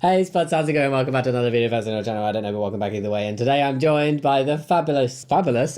Hey Spuds, how's it going? Welcome back to another video on our channel. I don't know, but welcome back either way. And today I'm joined by the fabulous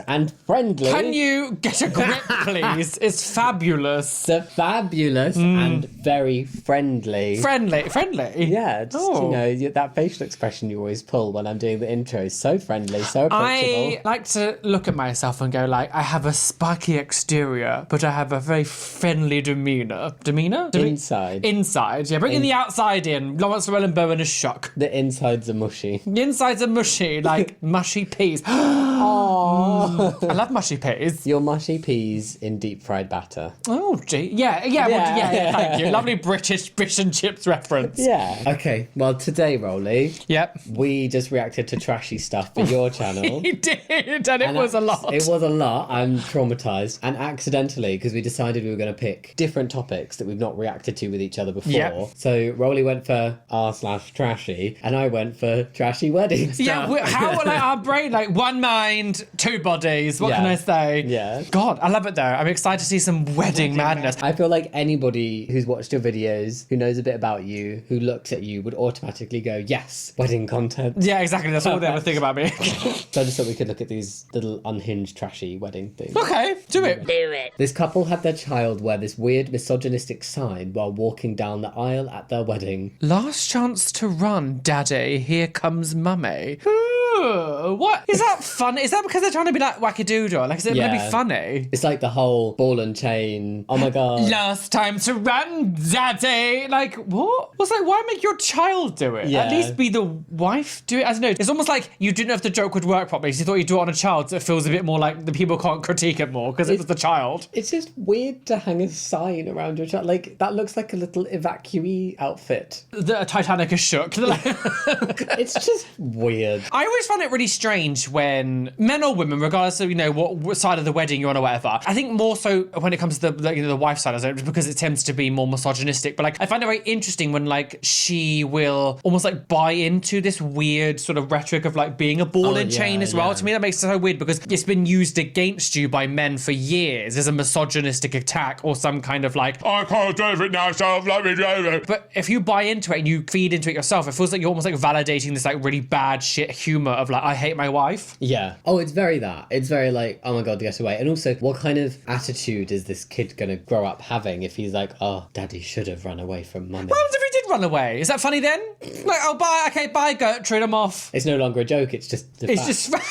and friendly... Can you get a grip, please? It's fabulous. The fabulous and very friendly. Friendly? Yeah, just, you know, that facial expression you always pull when I'm doing the intro. So friendly, so approachable. I like to look at myself and go like, I have a sparky exterior, but I have a very friendly demeanour. Inside. Inside, yeah. Bringing the outside in. Lawrence Llewellyn Bowen is shock. The insides are mushy. The insides are mushy, like mushy peas. Aww. I love mushy peas. Your mushy peas in deep fried batter. Oh, gee. Yeah, thank you. Lovely British fish and chips reference. Yeah. Okay, well today, Rolly, Yep. we just reacted to trashy stuff for your channel. He did, and it was a lot. It was a lot. I'm traumatized. And accidentally, because we decided we were going to pick different topics that we've not reacted to with each other before. Yep. So Rolly went for r/trashy, and I went for trashy wedding stuff. Yeah, how like our brain, like one mind, two bodies. What can I say? Yeah. God, I love it though. I'm excited to see some wedding madness. I feel like anybody who's watched your videos, who knows a bit about you, who looks at you, would automatically go, yes, wedding content. Yeah, exactly. That's all they ever think about me. So I just thought we could look at these little unhinged, trashy wedding things. Okay, do it. This couple had their child wear this weird misogynistic sign while walking down the aisle at their wedding. Last chance to run, daddy. Here comes mummy. Ooh, what? Is that fun? Is that because they're trying to be like wackadoodle? Like, is it going to be funny? It's like the whole ball and chain. Oh my God. Last time to run, daddy. Like, what? What's like, why make your child do it? Yeah. At least be the wife do it. I don't know. It's almost like you didn't know if the joke would work properly, so you thought you'd do it on a child, so it feels a bit more like the people can't critique it more because it was the child. It's just weird to hang a sign around your child. Like, that looks like a little evacuee outfit. The Titanic is shook. It's just weird. I always find it really strange when men or women, regardless of, you know, what side of the wedding you're on or whatever, I think more so when it comes to the wife side of it, because it tends to be more misogynistic. But like, I find it very interesting when like she will almost like buy into this weird sort of rhetoric of like being a ball and chain as well. Yeah. To me, that makes it so weird because it's been used against you by men for years as a misogynistic attack or some kind of like, I can't do it now, so let me do it. But if you buy into it and you feed into it yourself, it feels like you're almost like validating this like really bad shit humor of like, I hate my wife. Yeah. Oh, it's very that. It's very like, oh my God, get away. And also, what kind of attitude is this kid gonna grow up having if he's like, oh, daddy should have run away from mummy? What happens if he did run away? Is that funny then? Like, oh, bye, okay, bye, Gertrude, I'm off. It's no longer a joke, it's just the fact.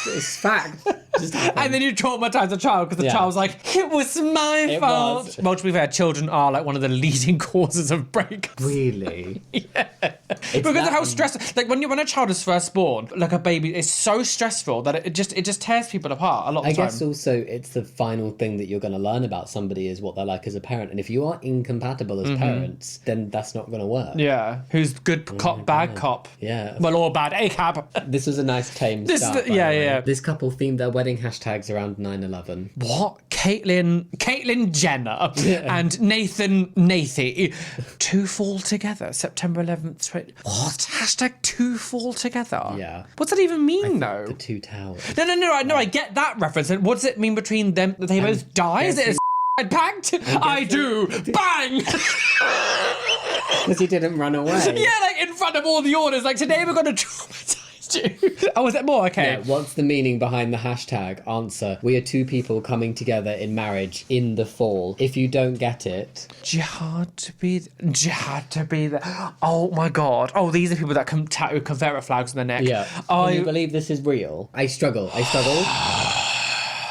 It's fact. Just and then you traumatize the child because the child's like, it was my fault. Was. Well, to be fair, children are like one of the leading causes of breakups. Really? Yeah. Because of how stressful, like when a child is first born, like a baby, it's so stressful that it just tears people apart a lot of the time. I guess also it's the final thing that you're going to learn about somebody is what they're like as a parent. And if you are incompatible as parents, then that's not going to work. Yeah. Who's good cop, bad cop? Yeah. Well, or bad ACAB. This was a nice tame start. Yeah. This couple themed their wedding hashtags around 9/11. What? Caitlyn Jenner and Nathan Nathy. Two fall together, September 11th. What? Hashtag two fall together? Yeah. What's that even mean, though? The two towers. No, I get that reference. And what does it mean between them that they both die? Is it a pact? I do. Bang! Because he didn't run away. Yeah, like in front of all the orders. Like, today we're going to traumatize you. Oh, is that more? Okay. Yeah, what's the meaning behind the hashtag? Answer. We are two people coming together in marriage in the fall. If you don't get it... Jihad to be there. Oh my God. Oh, these are people that can tattoo Confederate flags on their neck. Yeah. Can you believe this is real? I struggle.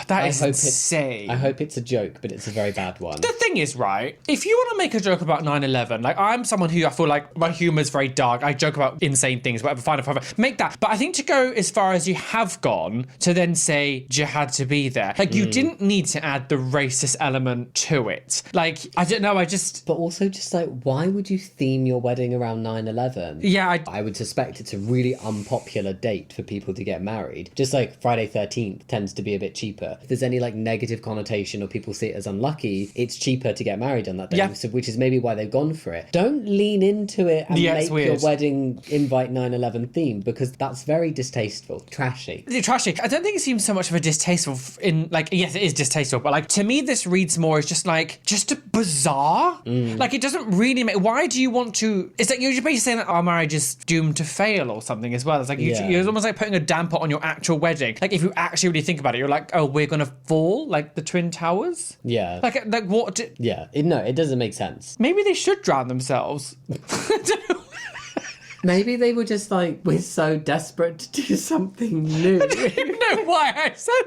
That is insane. I hope it's a joke, but it's a very bad one. The thing is, right, if you want to make a joke about 9/11, like I'm someone who I feel like my humor is very dark. I joke about insane things, whatever, fine, make that. But I think to go as far as you have gone to then say jihad to be there, like you didn't need to add the racist element to it. Like, I don't know, But also just like, why would you theme your wedding around 9/11? Yeah, I would suspect it's a really unpopular date for people to get married. Just like Friday 13th tends to be a bit cheaper. if there's any like negative connotation or people see it as unlucky, it's cheaper to get married on that day. Yeah. So, which is maybe why they've gone for it. Don't lean into it and Yeah, it's make your weird. wedding invite 9/11 themed, because that's very distasteful. Trashy. It's trashy. I don't think it seems so much of a distasteful in like, yes, it is distasteful, but like to me this reads more as just a bizarre. Like it doesn't really make, why do you want to, it's like you're just basically saying that our marriage is doomed to fail or something as well. It's like it's almost like putting a damper on your actual wedding. Like if you actually really think about it, you're like, oh, we're gonna fall like the Twin Towers? Yeah. Like what Yeah. No, it doesn't make sense. maybe they should drown themselves. I don't know. Maybe they were just like, we're so desperate to do something new. I don't even know why I said.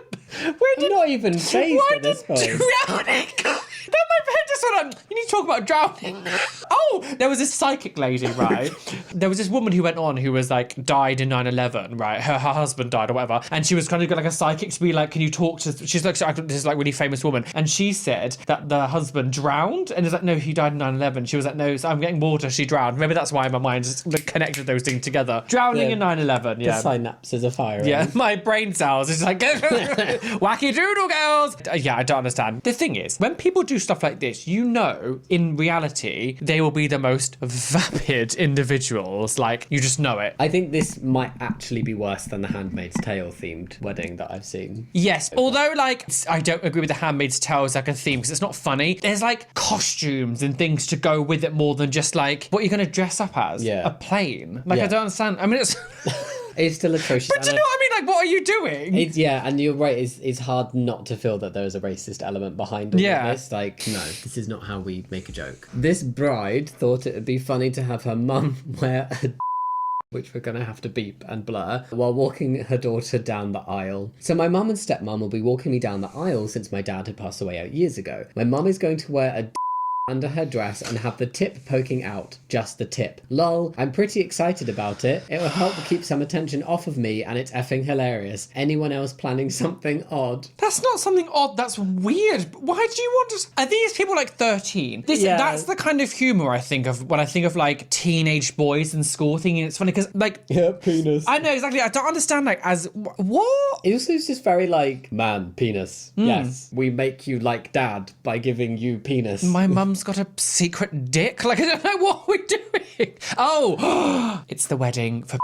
I'm not even phased Why at this did point. drowning? Then my head just went on. You need to talk about drowning. Oh, there was this psychic lady, right? There was this woman who went on who was like died in 9/11, right? Her husband died or whatever, and she was kind of like a psychic to be like, can you talk to? She's like this like really famous woman, and she said that the husband drowned, and it's like, no, he died in 9/11. She was like, no, so I'm getting water. She drowned. Maybe that's why my mind just connected those things together. Drowning in 9/11. Yeah. The synapses are firing. Yeah, my brain cells is like wacky doodle girls. Yeah, I don't understand. The thing is, when people do stuff like this, you know, in reality, they will be the most vapid individuals. Like, you just know it. I think this might actually be worse than the Handmaid's Tale themed wedding that I've seen. Yes, although, like, I don't agree with the Handmaid's Tale as like a theme because it's not funny. There's like costumes and things to go with it more than just like what you're going to dress up as. Yeah. A plane. Like, Yeah. I don't understand. I mean, it's. It's still atrocious. But do you know what I mean? Like, what are you doing? It's, yeah, and you're right. It's hard not to feel that there is a racist element behind all Yeah. of this. Like, no, this is not how we make a joke. This bride thought it would be funny to have her mum wear a which we're going to have to beep and blur, while walking her daughter down the aisle. So my mum and stepmom will be walking me down the aisle since my dad had passed away 8 years ago. My mum is going to wear a under her dress and have the tip poking out. Just the tip. Lol, I'm pretty excited about it. It will help keep some attention off of me and it's effing hilarious. Anyone else planning something odd? That's not something odd, that's weird. Why do you want to... Are these people like 13? Yeah. That's the kind of humour I think of when I think of like teenage boys in school thinking it's funny because like... Yeah, penis. I know, exactly. I don't understand like as... What? It also is just very like, man, penis. Yes, we make you like dad by giving you penis. My mum's got a secret dick? Like, I don't know what we're doing. Oh, it's the wedding for...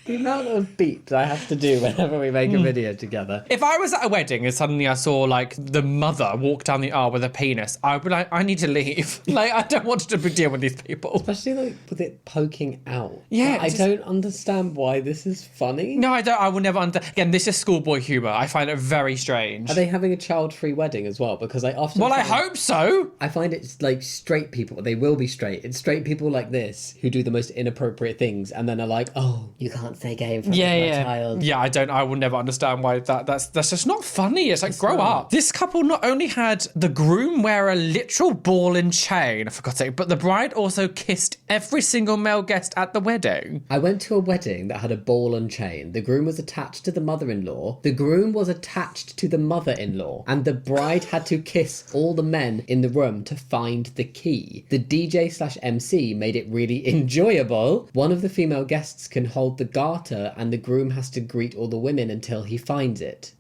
The amount of beeps I have to do whenever we make a video together. If I was at a wedding and suddenly I saw like the mother walk down the aisle with a penis, I'd be like, I need to leave. Like, I don't want to deal with these people. Especially like with it poking out. Yeah, Like, I just- don't understand why this is funny. No, I don't. I will never Again, this is schoolboy humour. I find it very strange. Are they having a child-free wedding as well? Because I often Well, I find- hope so. I find it's like straight people, they will be straight. It's straight people like this who do the most inappropriate things and then are like, oh, you can't say gay in front of my child. Yeah, I will never understand why that's just not funny. It's like, grow up. This couple not only had the groom wear a literal ball and chain, for God's sake, but the bride also kissed every single male guest at the wedding. I went to a wedding that had a ball and chain. The groom was attached to the mother-in-law. The groom was attached to the mother-in-law. And the bride had to kiss all the men in the room to find the key. The DJ/MC made it really enjoyable. One of the female guests can hold the garter and the groom has to greet all the women until he finds it.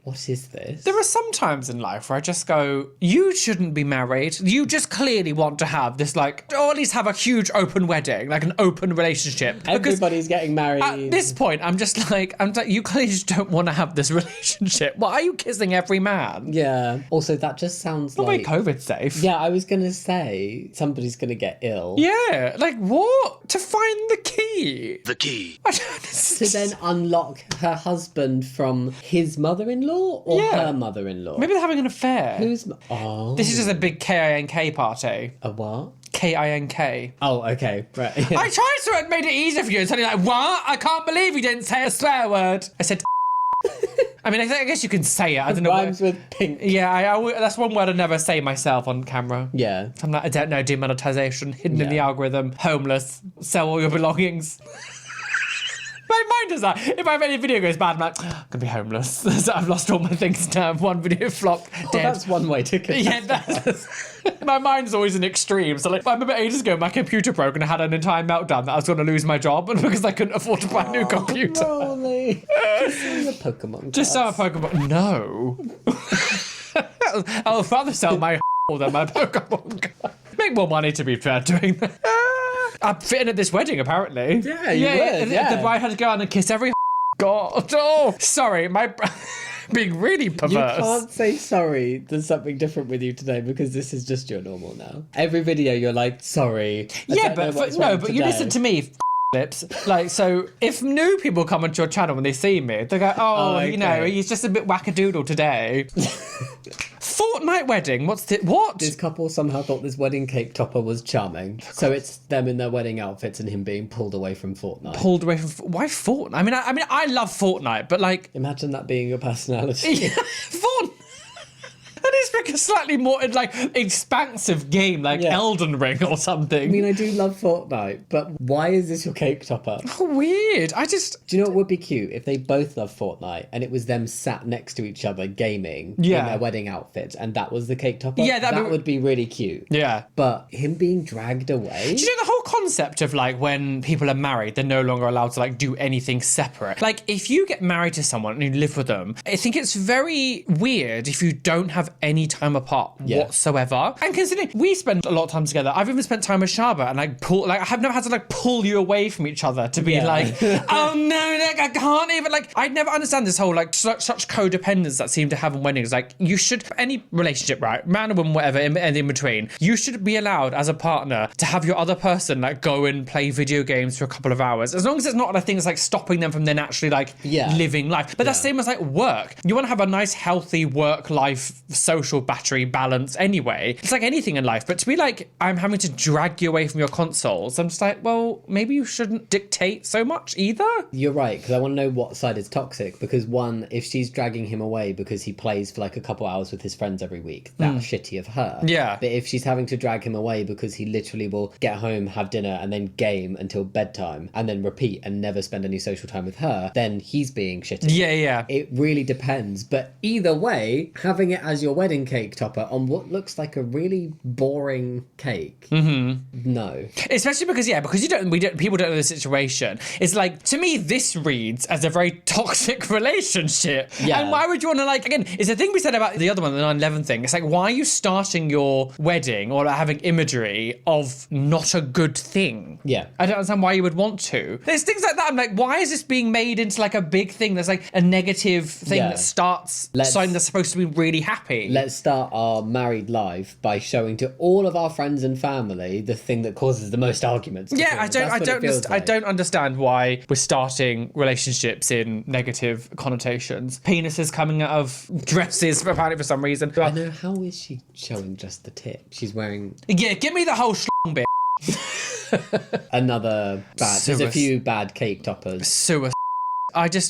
What is this? There are some times in life where I just go, you shouldn't be married. You just clearly want to have this, like, or at least have a huge open wedding, like an open relationship. Because Everybody's getting married. at this point, I'm like, you clearly just don't want to have this relationship. Why are you kissing every man? Yeah. Also, that just sounds Not like... very COVID safe. Yeah, I was going to say somebody's going to get ill. Yeah, like what? To find the key. The key. I don't To then unlock her husband from his mother-in-law or Yeah. her mother-in-law? Maybe they're having an affair. Oh. This is just a big KINK party. A what? KINK. Oh, okay. Right. I tried to and made it easier for you and suddenly like, what? I can't believe you didn't say a swear word. I said I mean, I guess you can say it. I don't know. Rhymes with pink. Yeah, that's one word I never say myself on camera. Yeah. I'm like, I don't know, demonetization, hidden in the Yeah. algorithm, homeless, sell all your belongings. My mind does that. If I have any video goes bad, I'm like, I'm gonna be homeless. I've lost all my things now. One video flop, dead. Well, that's one way to go. Yeah, that's... My mind's always an extreme. So like, I remember ages ago, my computer broke and I had an entire meltdown that I was going to lose my job because I couldn't afford to buy a new computer. Rolly. Just sell the Pokemon. Just sell a Pokemon. No. I'll rather sell my than my Pokemon card. Make more money, to be fair, doing that. I'm fitting at this wedding, apparently. Yeah, you would, yeah. The bride had to go out and kiss every God. Oh, sorry, my... being really perverse. You can't say sorry. There's something different with you today because this is just your normal now. Every video you're like, sorry. Yeah, but you listen to me, lips. Like, so if new people come onto your channel when they see me, they go, okay. You know, he's just a bit wackadoodle today. Fortnite wedding. What? This couple somehow thought this wedding cake topper was charming. So it's them in their wedding outfits and him being pulled away from Fortnite. Pulled away from... Why Fortnite? I mean, I love Fortnite, but like... Imagine that being your personality. Yeah, Fortnite. And it's like a slightly more like expansive game, like Elden Ring or something. I mean, I do love Fortnite, but why is this your cake topper? Oh, weird. Do you know what would be cute? If they both love Fortnite and it was them sat next to each other gaming in their wedding outfits and that was the cake topper? Yeah, that would be really cute. Yeah. But him being dragged away? Do you know the whole concept of like when people are married, they're no longer allowed to like do anything separate? Like if you get married to someone and you live with them, I think it's very weird if you don't have any time apart whatsoever. And considering we spend a lot of time together, I've even spent time with Shaba and I have never had to like pull you away from each other to be like, oh no, like, I can't even like, I never understand this whole like such codependence that seem to have in weddings. Like you should, any relationship, right, man or woman, whatever, and in between, you should be allowed as a partner to have your other person like go and play video games for a couple of hours, as long as it's not a thing that's like stopping them from then actually like living life. But that's the same as like work. You want to have a nice healthy work-life social battery balance anyway. It's like anything in life, but to be like, I'm having to drag you away from your consoles, I'm just like, well, maybe you shouldn't dictate so much either. You're right, because I want to know what side is toxic, because one, if she's dragging him away because he plays for like a couple hours with his friends every week, that's shitty of her. Yeah. But if she's having to drag him away because he literally will get home, have dinner, and then game until bedtime, and then repeat and never spend any social time with her, then he's being shitty. Yeah. It really depends. But either way, having it as your wedding cake topper on what looks like a really boring cake. No. Especially because people don't know the situation. It's like, to me, this reads as a very toxic relationship. Yeah. And why would you want to like, again, it's the thing we said about the other one, the 9/11 thing. It's like, why are you starting your wedding or having imagery of not a good thing? Yeah. I don't understand why you would want to. There's things like that. I'm like, why is this being made into like a big thing? There's like a negative thing that starts something that's supposed to be really happy. Let's start our married life by showing to all of our friends and family the thing that causes the most arguments. Yeah, I don't understand why we're starting relationships in negative connotations. Penises coming out of dresses, apparently for some reason. I know, how is she showing just the tip? She's wearing... Yeah, give me the whole bit. Another bad... There's a few bad cake toppers.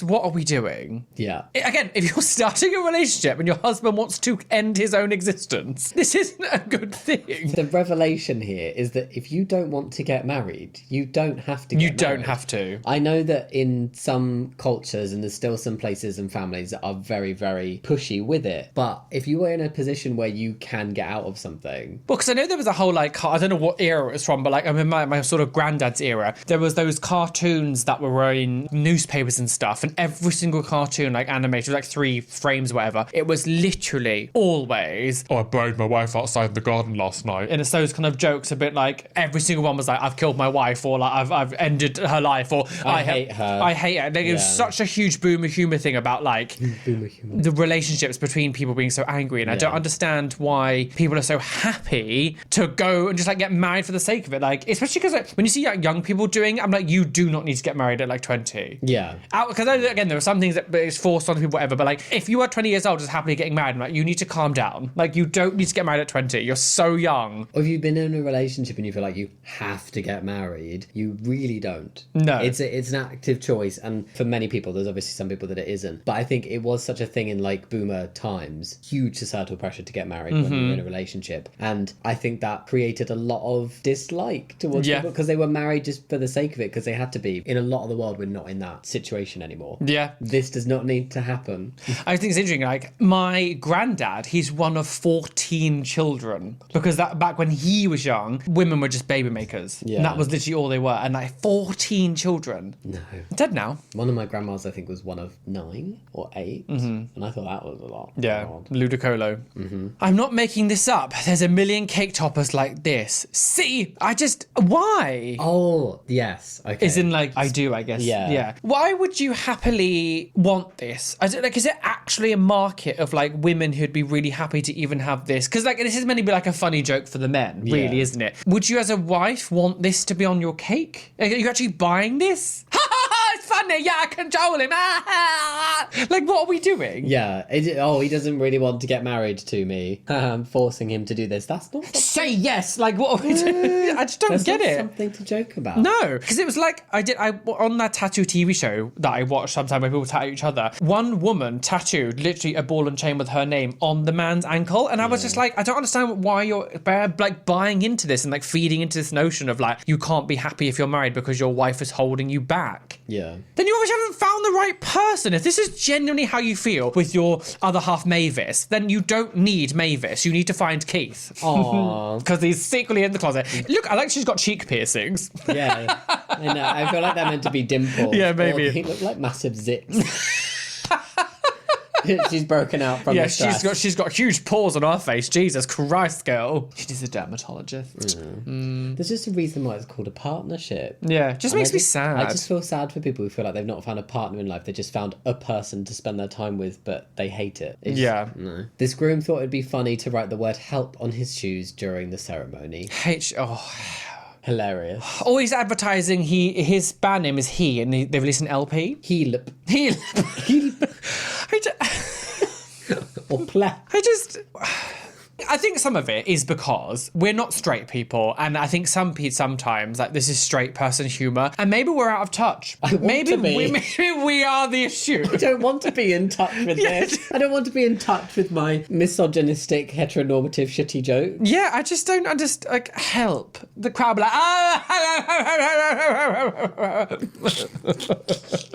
What are we doing? Yeah. Again, if you're starting a relationship and your husband wants to end his own existence, this isn't a good thing. The revelation here is that if you don't want to get married, you don't have to get married. You don't have to. I know that in some cultures, and there's still some places and families that are very, very pushy with it, but if you were in a position where you can get out of something... Well, because I know there was a whole, like, I don't know what era it was from, but, like, I mean, my sort of granddad's era, there was those cartoons that were in newspapers and stuff, and every single cartoon, like, animated, like 3 frames or whatever, it was literally always, I buried my wife outside the garden last night. And it's those kind of jokes, a bit like, every single one was like, I've killed my wife, or like, I've ended her life, or I hate her. I hate her. Like, it was such a huge boomer humor thing about, like, the relationships between people being so angry, and I don't understand why people are so happy to go and just, like, get married for the sake of it. Like, especially because, like, when you see, like, young people doing it, I'm like, you do not need to get married at, like, 20. Yeah. because again, there are some things that it's forced on people, whatever. But like, if you are 20 years old, just happily getting married, like, you need to calm down. Like, you don't need to get married at 20. You're so young. Or if you've been in a relationship and you feel like you have to get married, you really don't. No. It's an active choice, and for many people, there's obviously some people that it isn't. But I think it was such a thing in like boomer times, huge societal pressure to get married when you were in a relationship, and I think that created a lot of dislike towards people because they were married just for the sake of it, because they had to be. In a lot of the world, we're not in that situation anymore. Yeah. This does not need to happen. I think it's interesting, like, my granddad, he's one of 14 children, because that back when he was young, women were just baby makers. Yeah. And that was literally all they were. And like 14 children. No. Dead now. One of my grandmas, I think, was one of 9 or 8, and I thought that was a lot. Yeah, God. Ludicolo. I'm not making this up. There's a million cake toppers like this. See, why? Oh, yes. Okay. Is in like, I do, I guess. Yeah. Why would you happily want this? Is it actually a market of like women who'd be really happy to even have this? Because like, this is meant to be like a funny joke for the men, really, isn't it? Would you as a wife want this to be on your cake? Are you actually buying this? It's funny, yeah, I control him. Like, what are we doing? Yeah. He doesn't really want to get married to me. I'm forcing him to do this. That's not something... Say yes. Like, what are we doing? I just don't That's get not it. something to joke about. No, because it was like I on that tattoo TV show that I watched sometime where people tattoo each other. One woman tattooed literally a ball and chain with her name on the man's ankle, and I was just like, I don't understand why you're like buying into this and like feeding into this notion of like you can't be happy if you're married because your wife is holding you back. Yeah. Then you obviously haven't found the right person. If this is genuinely how you feel with your other half Mavis, then you don't need Mavis. You need to find Keith. Aww. Because he's secretly in the closet. Look, I like she's got cheek piercings. Yeah. I know. I feel like they're meant to be dimples. Yeah, maybe. Or they look like massive zits. She's broken out from the stress. she's got huge pores on her face. Jesus Christ, girl. She's a dermatologist. There's just a reason why it's called a partnership. Yeah, just makes me sad. I just feel sad for people who feel like they've not found a partner in life. They just found a person to spend their time with, but they hate it. No. This groom thought it'd be funny to write the word help on his shoes during the ceremony. Hilarious. Always advertising his band name is He, and they released an LP. Heelip. Or pleh. I think some of it is because we're not straight people, and I think sometimes like this is straight person humor, and maybe we're out of touch. Maybe we are the issue. I don't want to be in touch with this. I don't want to be in touch with my misogynistic, heteronormative, shitty joke. Yeah, I just don't understand. Like, help. The crowd be like,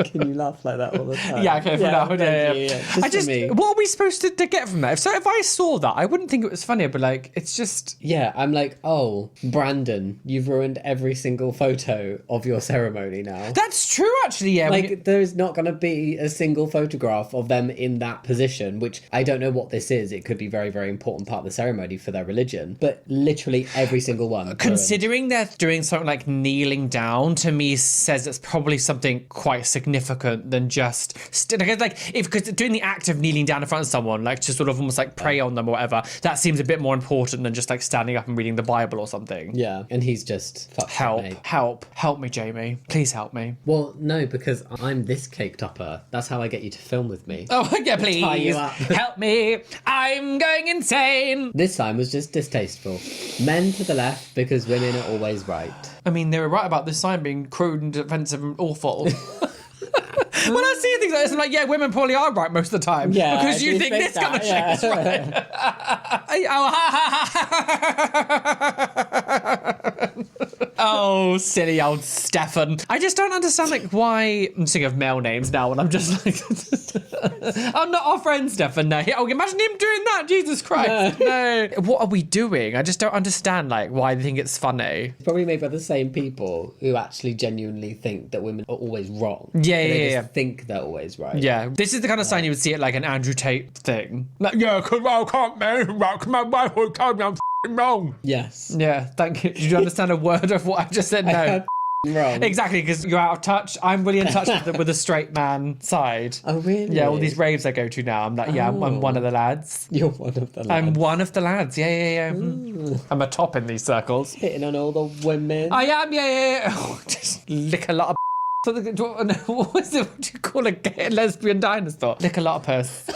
Can you laugh like that all the time? Yeah, okay, for now. Yeah. What are we supposed to get from that? If I saw that, I wouldn't think it was funny, but like, it's just... Yeah, I'm like, oh, Brandon, you've ruined every single photo of your ceremony now. That's true, actually, yeah. Like, there's not going to be a single photograph of them in that position, which I don't know what this is. It could be very, very important part of the ceremony for their religion, but literally every single one. Considering they're doing something like kneeling down, to me says it's probably something quite significant than just... because doing the act of kneeling down in front of someone, like to sort of almost like pray on them or whatever, that seems a bit more important than just like standing up and reading the Bible or something. Yeah, and he's just help me, Jamie, please help me. Well, no, because I'm this cake topper. That's how I get you to film with me. Oh yeah, please tie you up. Help me, I'm going insane. This time was just distasteful. Men to the left because women are always right. I mean, they were right about this sign being crude and offensive and awful. When I see things like this, I'm like, yeah, women probably are right most of the time. Yeah, because you think this kind of shit is right. Oh, silly old Stefan. I just don't understand, like, why... I'm thinking of male names now, and I'm just like... I'm not our friend, Stefan, no. Oh, imagine him doing that, Jesus Christ. No. What are we doing? I just don't understand, like, why they think it's funny. It's probably made by the same people who actually genuinely think that women are always wrong. Yeah. Think they're always right. Yeah, this is the kind of sign you would see at like an Andrew Tate thing. Like, yeah, because I can't marry right, because my wife would tell me I'm wrong. Yes. Yeah, thank you. Did you understand a word of what I just said? No. Wrong. Exactly, because you're out of touch. I'm really in touch with the straight man side. Oh, really? Yeah, all these raves I go to now. I'm like, yeah, I'm one of the lads. You're one of the lads. I'm one of the lads. Yeah. I'm a top in these circles. Hitting on all the women. I am, yeah. Oh, just lick a lot of what was it? What do you call a gay lesbian dinosaur? Lickalotopus.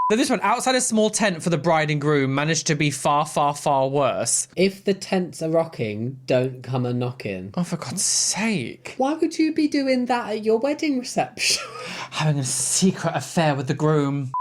Now this one, outside a small tent for the bride and groom, managed to be far, far, far worse. If the tents are rocking, don't come a knocking. Oh, for God's sake. Why would you be doing that at your wedding reception? Having a secret affair with the groom.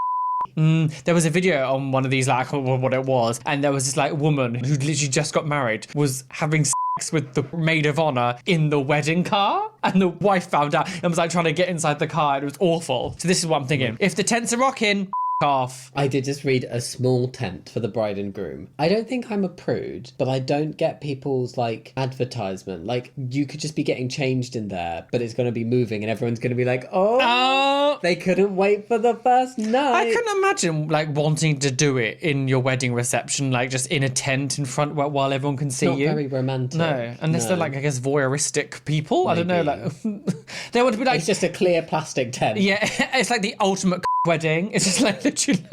There was a video on one of these, like, I can't remember what it was, and there was this, like, woman who literally just got married, was having sex with the maid of honor in the wedding car, and the wife found out and was, like, trying to get inside the car, and it was awful. So this is what I'm thinking. If the tents are rocking, off. I did just read a small tent for the bride and groom. I don't think I'm a prude, but I don't get people's like advertisement. Like you could just be getting changed in there, but it's going to be moving and everyone's going to be like, oh, they couldn't wait for the first night. I couldn't imagine like wanting to do it in your wedding reception, like just in a tent in front while everyone can see Not you. very romantic. No, unless they're like, I guess, voyeuristic people. Maybe. I don't know, like they would be like, it's just a clear plastic tent. yeah, it's like the ultimate wedding. It's just like literally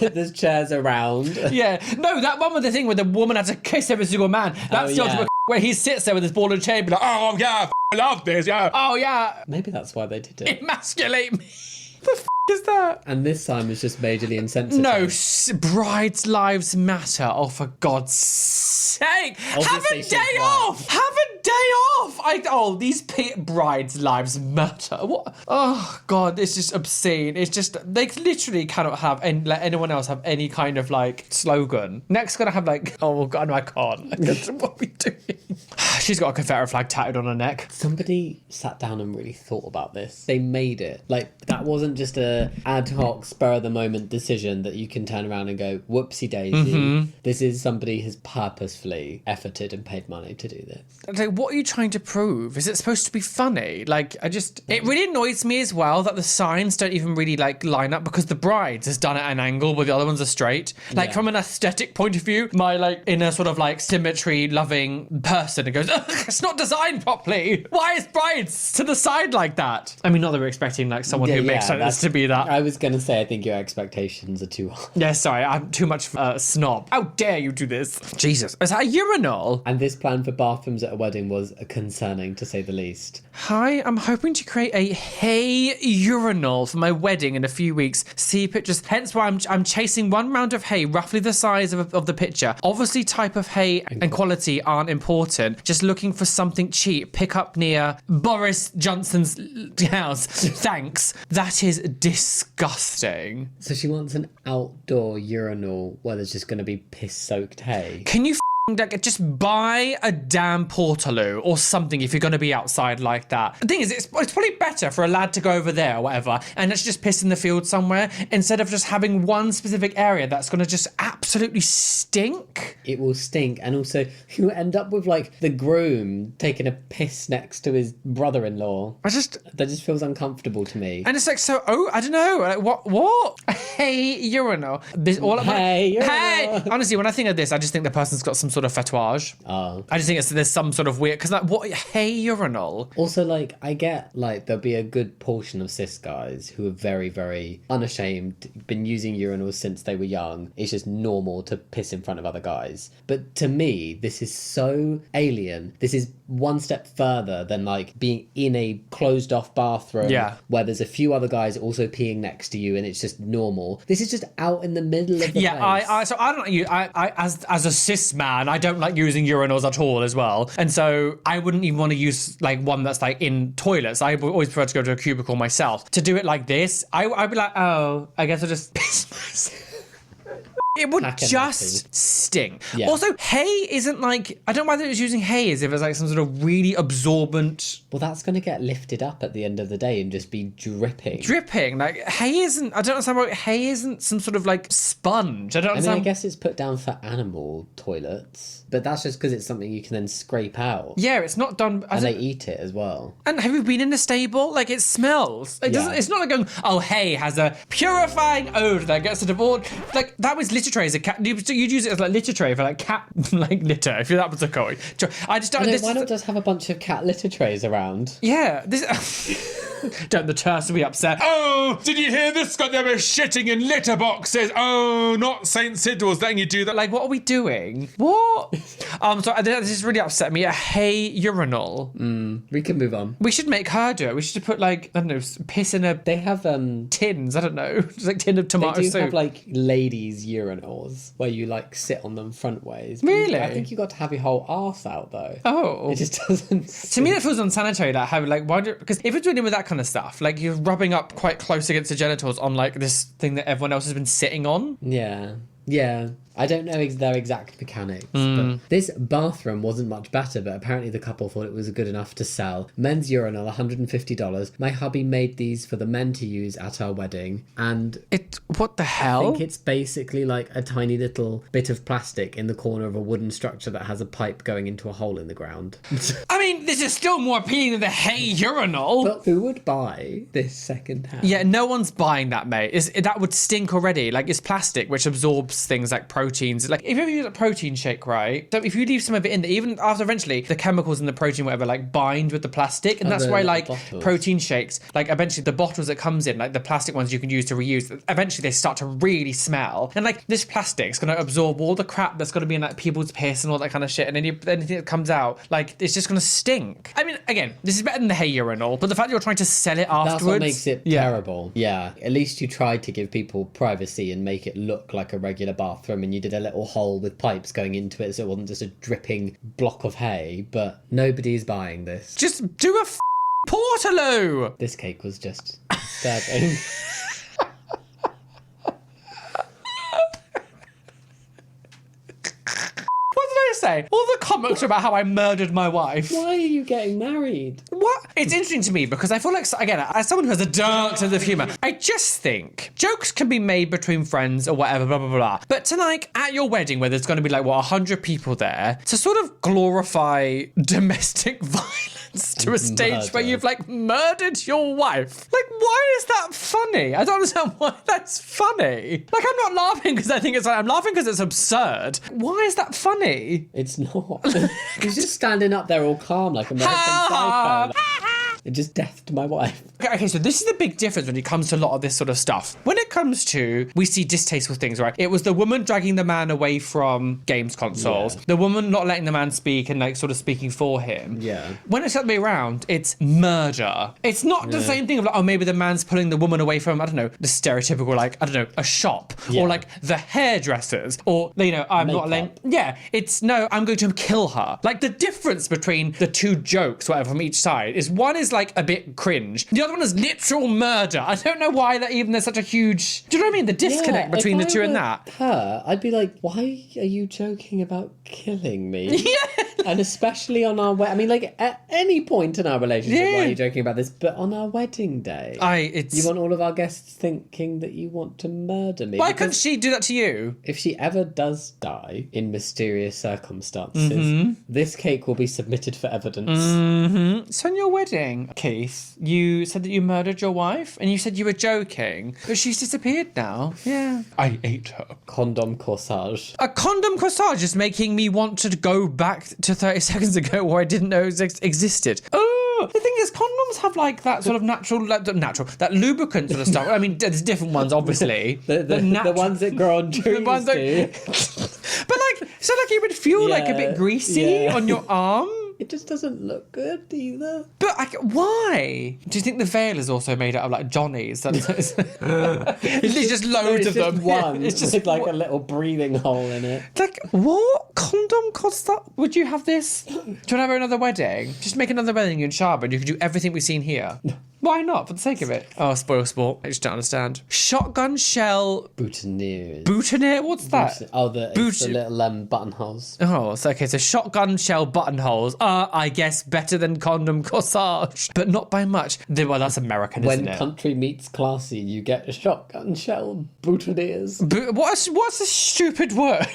there's chairs around. Yeah, no, that one with the thing where the woman had to kiss every single man. That's the ultimate where he sits there with his ball and chain, be like, oh yeah, I love this, yeah. Oh yeah. Maybe that's why they did it. Emasculate me. The is that? And this time was just majorly insensitive. No, brides' lives matter. Oh, for God's sake. Obviously have a day off. Have a day off. These brides' lives matter. What? Oh, God, it's just obscene. It's just, they literally cannot have, let anyone else have any kind of, like, slogan. Next, gonna have, like, oh, God, no, I can't. What are we doing? She's got a Confederate flag tattooed on her neck. Somebody sat down and really thought about this. They made it. Like, that wasn't just a ad hoc, spur of the moment decision that you can turn around and go, whoopsie daisy. Mm-hmm. This is somebody who's purposefully efforted and paid money to do this. Like, what are you trying to prove? Is it supposed to be funny? Like, it really annoys me as well that the signs don't even really like line up because the bride's has done it at an angle where the other ones are straight. Like, from an aesthetic point of view, my like inner sort of like symmetry loving person, it goes, it's not designed properly. Why is brides to the side like that? I mean, not that we're expecting like someone who makes sense to be that. I was going to say, I think your expectations are too high. Yeah, sorry, I'm too much snob. How dare you do this? Jesus. Is that a urinal? And this plan for bathrooms at a wedding was concerning, to say the least. Hi, I'm hoping to create a hay urinal for my wedding in a few weeks. See pictures. Hence why I'm chasing one round of hay, roughly the size of the picture. Obviously, type of hay and quality aren't important. Just looking for something cheap. Pick up near Boris Johnson's house. Thanks. That is disgusting. So she wants an outdoor urinal where there's just going to be piss-soaked hay. Can you like, just buy a damn portaloo or something if you're going to be outside like that. The thing is, it's probably better for a lad to go over there or whatever and let's just piss in the field somewhere instead of just having one specific area that's going to just absolutely stink. It will stink, and also you end up with like the groom taking a piss next to his brother-in-law. That just feels uncomfortable to me. And it's like, so, I don't know, like, what? Hey, urinal. Hey. Honestly, when I think of this, I just think the person's got some sort of fetouage. Oh. I just think there's some sort of weird, because like, what? Hey, urinal. Also, like, I get like there'll be a good portion of cis guys who are very, very unashamed, been using urinals since they were young. It's just normal to piss in front of other guys. But to me, this is so alien. This is one step further than like being in a closed off bathroom where there's a few other guys also peeing next to you and it's just normal. This is just out in the middle of the place. So I don't like you. I as a cis man, I don't like using urinals at all as well. And so I wouldn't even want to use like one that's like in toilets. I always prefer to go to a cubicle myself. To do it like this, I'd be like, oh, I guess I'll just piss myself. It would just stink. Yeah. Also, hay isn't like, I don't know why it was using hay as if it's like some sort of really absorbent. Well, that's going to get lifted up at the end of the day and just be dripping. Like, hay isn't, I don't understand why hay isn't some sort of like sponge. I don't understand. I mean, I guess it's put down for animal toilets, but that's just because it's something you can then scrape out. Yeah, it's not done. And they eat it as well. And have you been in a stable? Like, it smells. It's not like going, oh, hay has a purifying odour that gets rid of all. Like, that was litter tray as a cat. You'd use it as like litter tray for like cat like litter, if that was a coin. I just don't. Why not just have a bunch of cat litter trays around? Yeah. This. Don't the tourists will be upset. Oh, did you hear this? They were shitting in litter boxes. Oh, not St. Sidwell's letting you do that. Like, what are we doing? What? So this is really upset me. A hay urinal. We can move on. We should make her do it. We should put like, I don't know, piss in a They have tins. I don't know, just like tin of tomato They do soup. have like ladies' urinals where you like sit on them front ways. Really? I think you got to have your whole arse out though. Oh. It just doesn't. To me, that feels unsanitary. Like, how, like, why do? Because if you're dealing with that kind of stuff, like you're rubbing up quite close against the genitals on like this thing that everyone else has been sitting on. Yeah. I don't know their exact mechanics, but this bathroom wasn't much better, but apparently the couple thought it was good enough to sell. Men's urinal, $150. My hubby made these for the men to use at our wedding, and What the I hell? think it's basically like a tiny little bit of plastic in the corner of a wooden structure that has a pipe going into a hole in the ground. I mean, this is still more appealing than the hay urinal. But who would buy this second hand? Yeah, no one's buying that, mate. That would stink already. Like, it's plastic, which absorbs things like proteins. Like, if you ever use a protein shake, right? So if you leave some of it in there, even after eventually the chemicals in the protein, whatever, like bind with the plastic. And that's why, like, bottles. protein shakes, like, eventually the bottles that comes in, like the plastic ones you can use to reuse, eventually they start to really smell. And, like, this plastic's going to absorb all the crap that's going to be in, like, people's piss and all that kind of shit. And anything that comes out, like, it's just going to stink. I mean, again, this is better than the hay urinal, but the fact that you're trying to sell it afterwards. That's what makes it terrible. Yeah. At least you tried to give people privacy and make it look like a regular bathroom, and you did a little hole with pipes going into it so it wasn't just a dripping block of hay, but nobody's buying this. Just do a portaloo! This cake was just disturbing. What did I say? All the comments about how I murdered my wife. Why are you getting married? What? It's interesting to me because I feel like, again, as someone who has a dark sense of humour, I just think jokes can be made between friends or whatever, blah, blah, blah. But to, like, at your wedding where there's going to be, like, 100 people there, to sort of glorify domestic violence to a stage where you've, like, murdered your wife. Like, why is that funny? I don't understand why that's funny. Like, I'm not laughing because I think it's like, I'm laughing because it's absurd. Why is that funny? It's not. He's just standing up there all calm like American Psycho. It just deathed my wife. Okay, so this is the big difference when it comes to a lot of this sort of stuff. When it comes to, we see distasteful things, right? It was the woman dragging the man away from games consoles. Yeah. The woman not letting the man speak and, like, sort of speaking for him. Yeah. When it's the other way around, it's murder. It's not the same thing of, like, oh, maybe the man's pulling the woman away from, I don't know, the stereotypical, like, I don't know, a shop. Yeah. Or, like, the hairdressers. Or, you know, I'm not letting... Yeah, it's, no, I'm going to kill her. Like, the difference between the two jokes, whatever, from each side is one is, like, a bit cringe. The other one is literal murder. I don't know why that even there's such a huge... Do you know what I mean? The disconnect between the two and that. Her, I'd be like, why are you joking about killing me? Yeah. And especially on our I mean, like, at any point in our relationship, why are you joking about this? But on our wedding day, you want all of our guests thinking that you want to murder me. Why couldn't she do that to you? If she ever does die in mysterious circumstances, this cake will be submitted for evidence. So on your wedding, Keith, you said that you murdered your wife, and you said you were joking, but she's disappeared now. Yeah. I ate her. Condom corsage. A condom corsage is making me want to go back to 30 seconds ago where I didn't know it existed. Oh, the thing is, condoms have, like, that sort of natural, that lubricant sort of stuff. I mean, there's different ones, obviously. The ones that grow on trees. The ones that... But, like, so, like, it would feel, like, a bit greasy on your arm. It just doesn't look good either. But why? Do you think the veil is also made out of, like, Johnnies? It's just loads of them. One. It's just with, like, a little breathing hole in it. Like, what? Condom cost that? Would you have this? Do you want to have another wedding? Just make another wedding in Sharba and you could do everything we've seen here. Why not? For the sake of it. Oh, spoil sport. I just don't understand. Shotgun shell... Boutonnieres. Boutonniere? What's that? It's the little buttonholes. Oh, so okay, so shotgun shell buttonholes are, I guess, better than condom corsage, but not by much. Well, that's American, isn't it? When country meets classy, you get shotgun shell boutonnieres. What's a stupid word?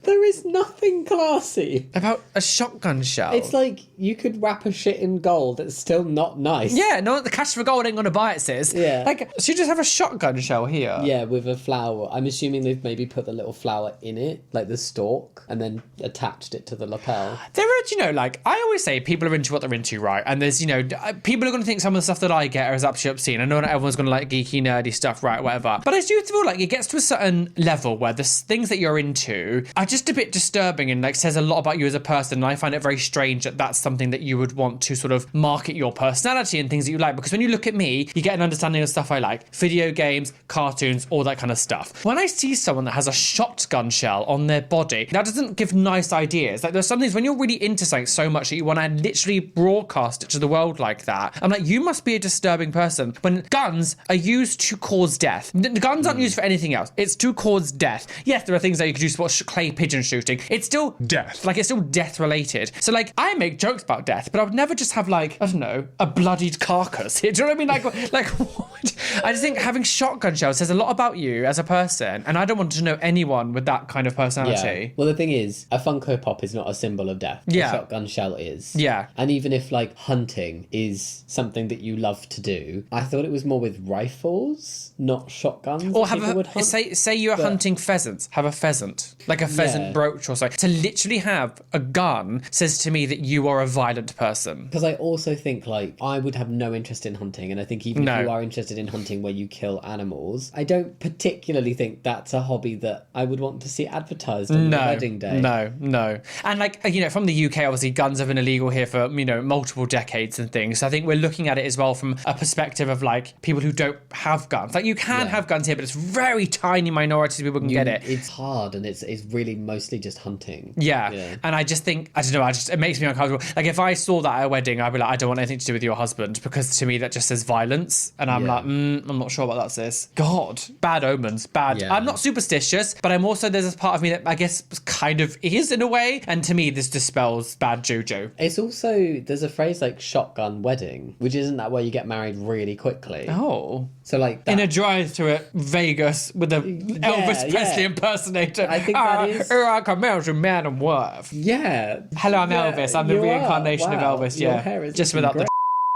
There is nothing classy. About a shotgun shell. It's like you could wrap a shit in gold. It's still not nice. Yeah, no, the cash for gold ain't gonna buy it, sis. Yeah. Like, so you just have a shotgun shell here. Yeah, with a flower. I'm assuming they've maybe put the little flower in it, like the stalk, and then attached it to the lapel. There are, you know, like, I always say people are into what they're into, right? And there's, you know, people are going to think some of the stuff that I get is absolutely obscene. I know not everyone's going to like geeky, nerdy stuff, right, whatever. But I do feel like it gets to a certain level where the things that you're into are just a bit disturbing and, like, says a lot about you as a person. And I find it very strange that that's something that you would want to sort of market your personality and things that you like. Because when you look at me, you get an understanding of stuff I like. Video games, cartoons, all that kind of stuff. When I see someone that has a shotgun shell on their body, that doesn't give nice ideas. Like, there's some things when you're really into something so much that you want to literally broadcast it to the world like that. I'm like, you must be a disturbing person. When guns are used to cause death, the guns aren't used for anything else. It's to cause death. Yes, there are things that you could use for clay pigeon shooting. It's still Death. Like, it's still death related. So, like, I make jokes about death, but I would never just have, like, I don't know, a bloodied carcass. Do you know what I mean? Like what? I just think having shotgun shells says a lot about you as a person, and I don't want to know anyone with that kind of personality. Yeah. Well, the thing is, a Funko Pop is not a symbol of death. Yeah. A shotgun shell is. Yeah. And even if, like, hunting is something that you love to do, I thought it was more with rifles, not shotguns. Or that have people would a hunt. say you're hunting pheasants. Have a pheasant, like a pheasant Yeah. brooch or so. To literally have a gun says to me that you are a violent person. Because I also think, like, I would have no interest in hunting, and I think even No. if you are interested in hunting where you kill animals, I don't particularly think that's a hobby that I would want to see advertised on your wedding day. No. And, like, you know, from the UK, obviously guns have been illegal here for, you know, multiple decades and things. So I think we're looking at it as well from a perspective of, like, people who don't have guns. Like, you can have guns here, but it's very tiny minorities of people can get it. It's hard, and it's really mostly just hunting. Yeah. And I just think, I don't know, it makes me uncomfortable. Like, if I saw that at a wedding, I'd be like, I don't want anything to do with your husband, because to me that just says violence. And I'm like, I'm not sure what that says. God, bad omens, bad. Yeah. I'm not superstitious, but I'm also, there's this part of me that I guess kind of is in a way. And to me, this dispels bad juju. It's also, there's a phrase like shotgun wedding, which isn't that where you get married really quickly. Oh. So, like, that, In a drive-thru at Vegas with a Elvis Presley impersonator. I think that is- I can marry man and wife. yeah. Hello, I'm Yeah, Elvis. I'm the you are. reincarnation Wow. of Elvis. Your Yeah. hair is Just looking without the. great.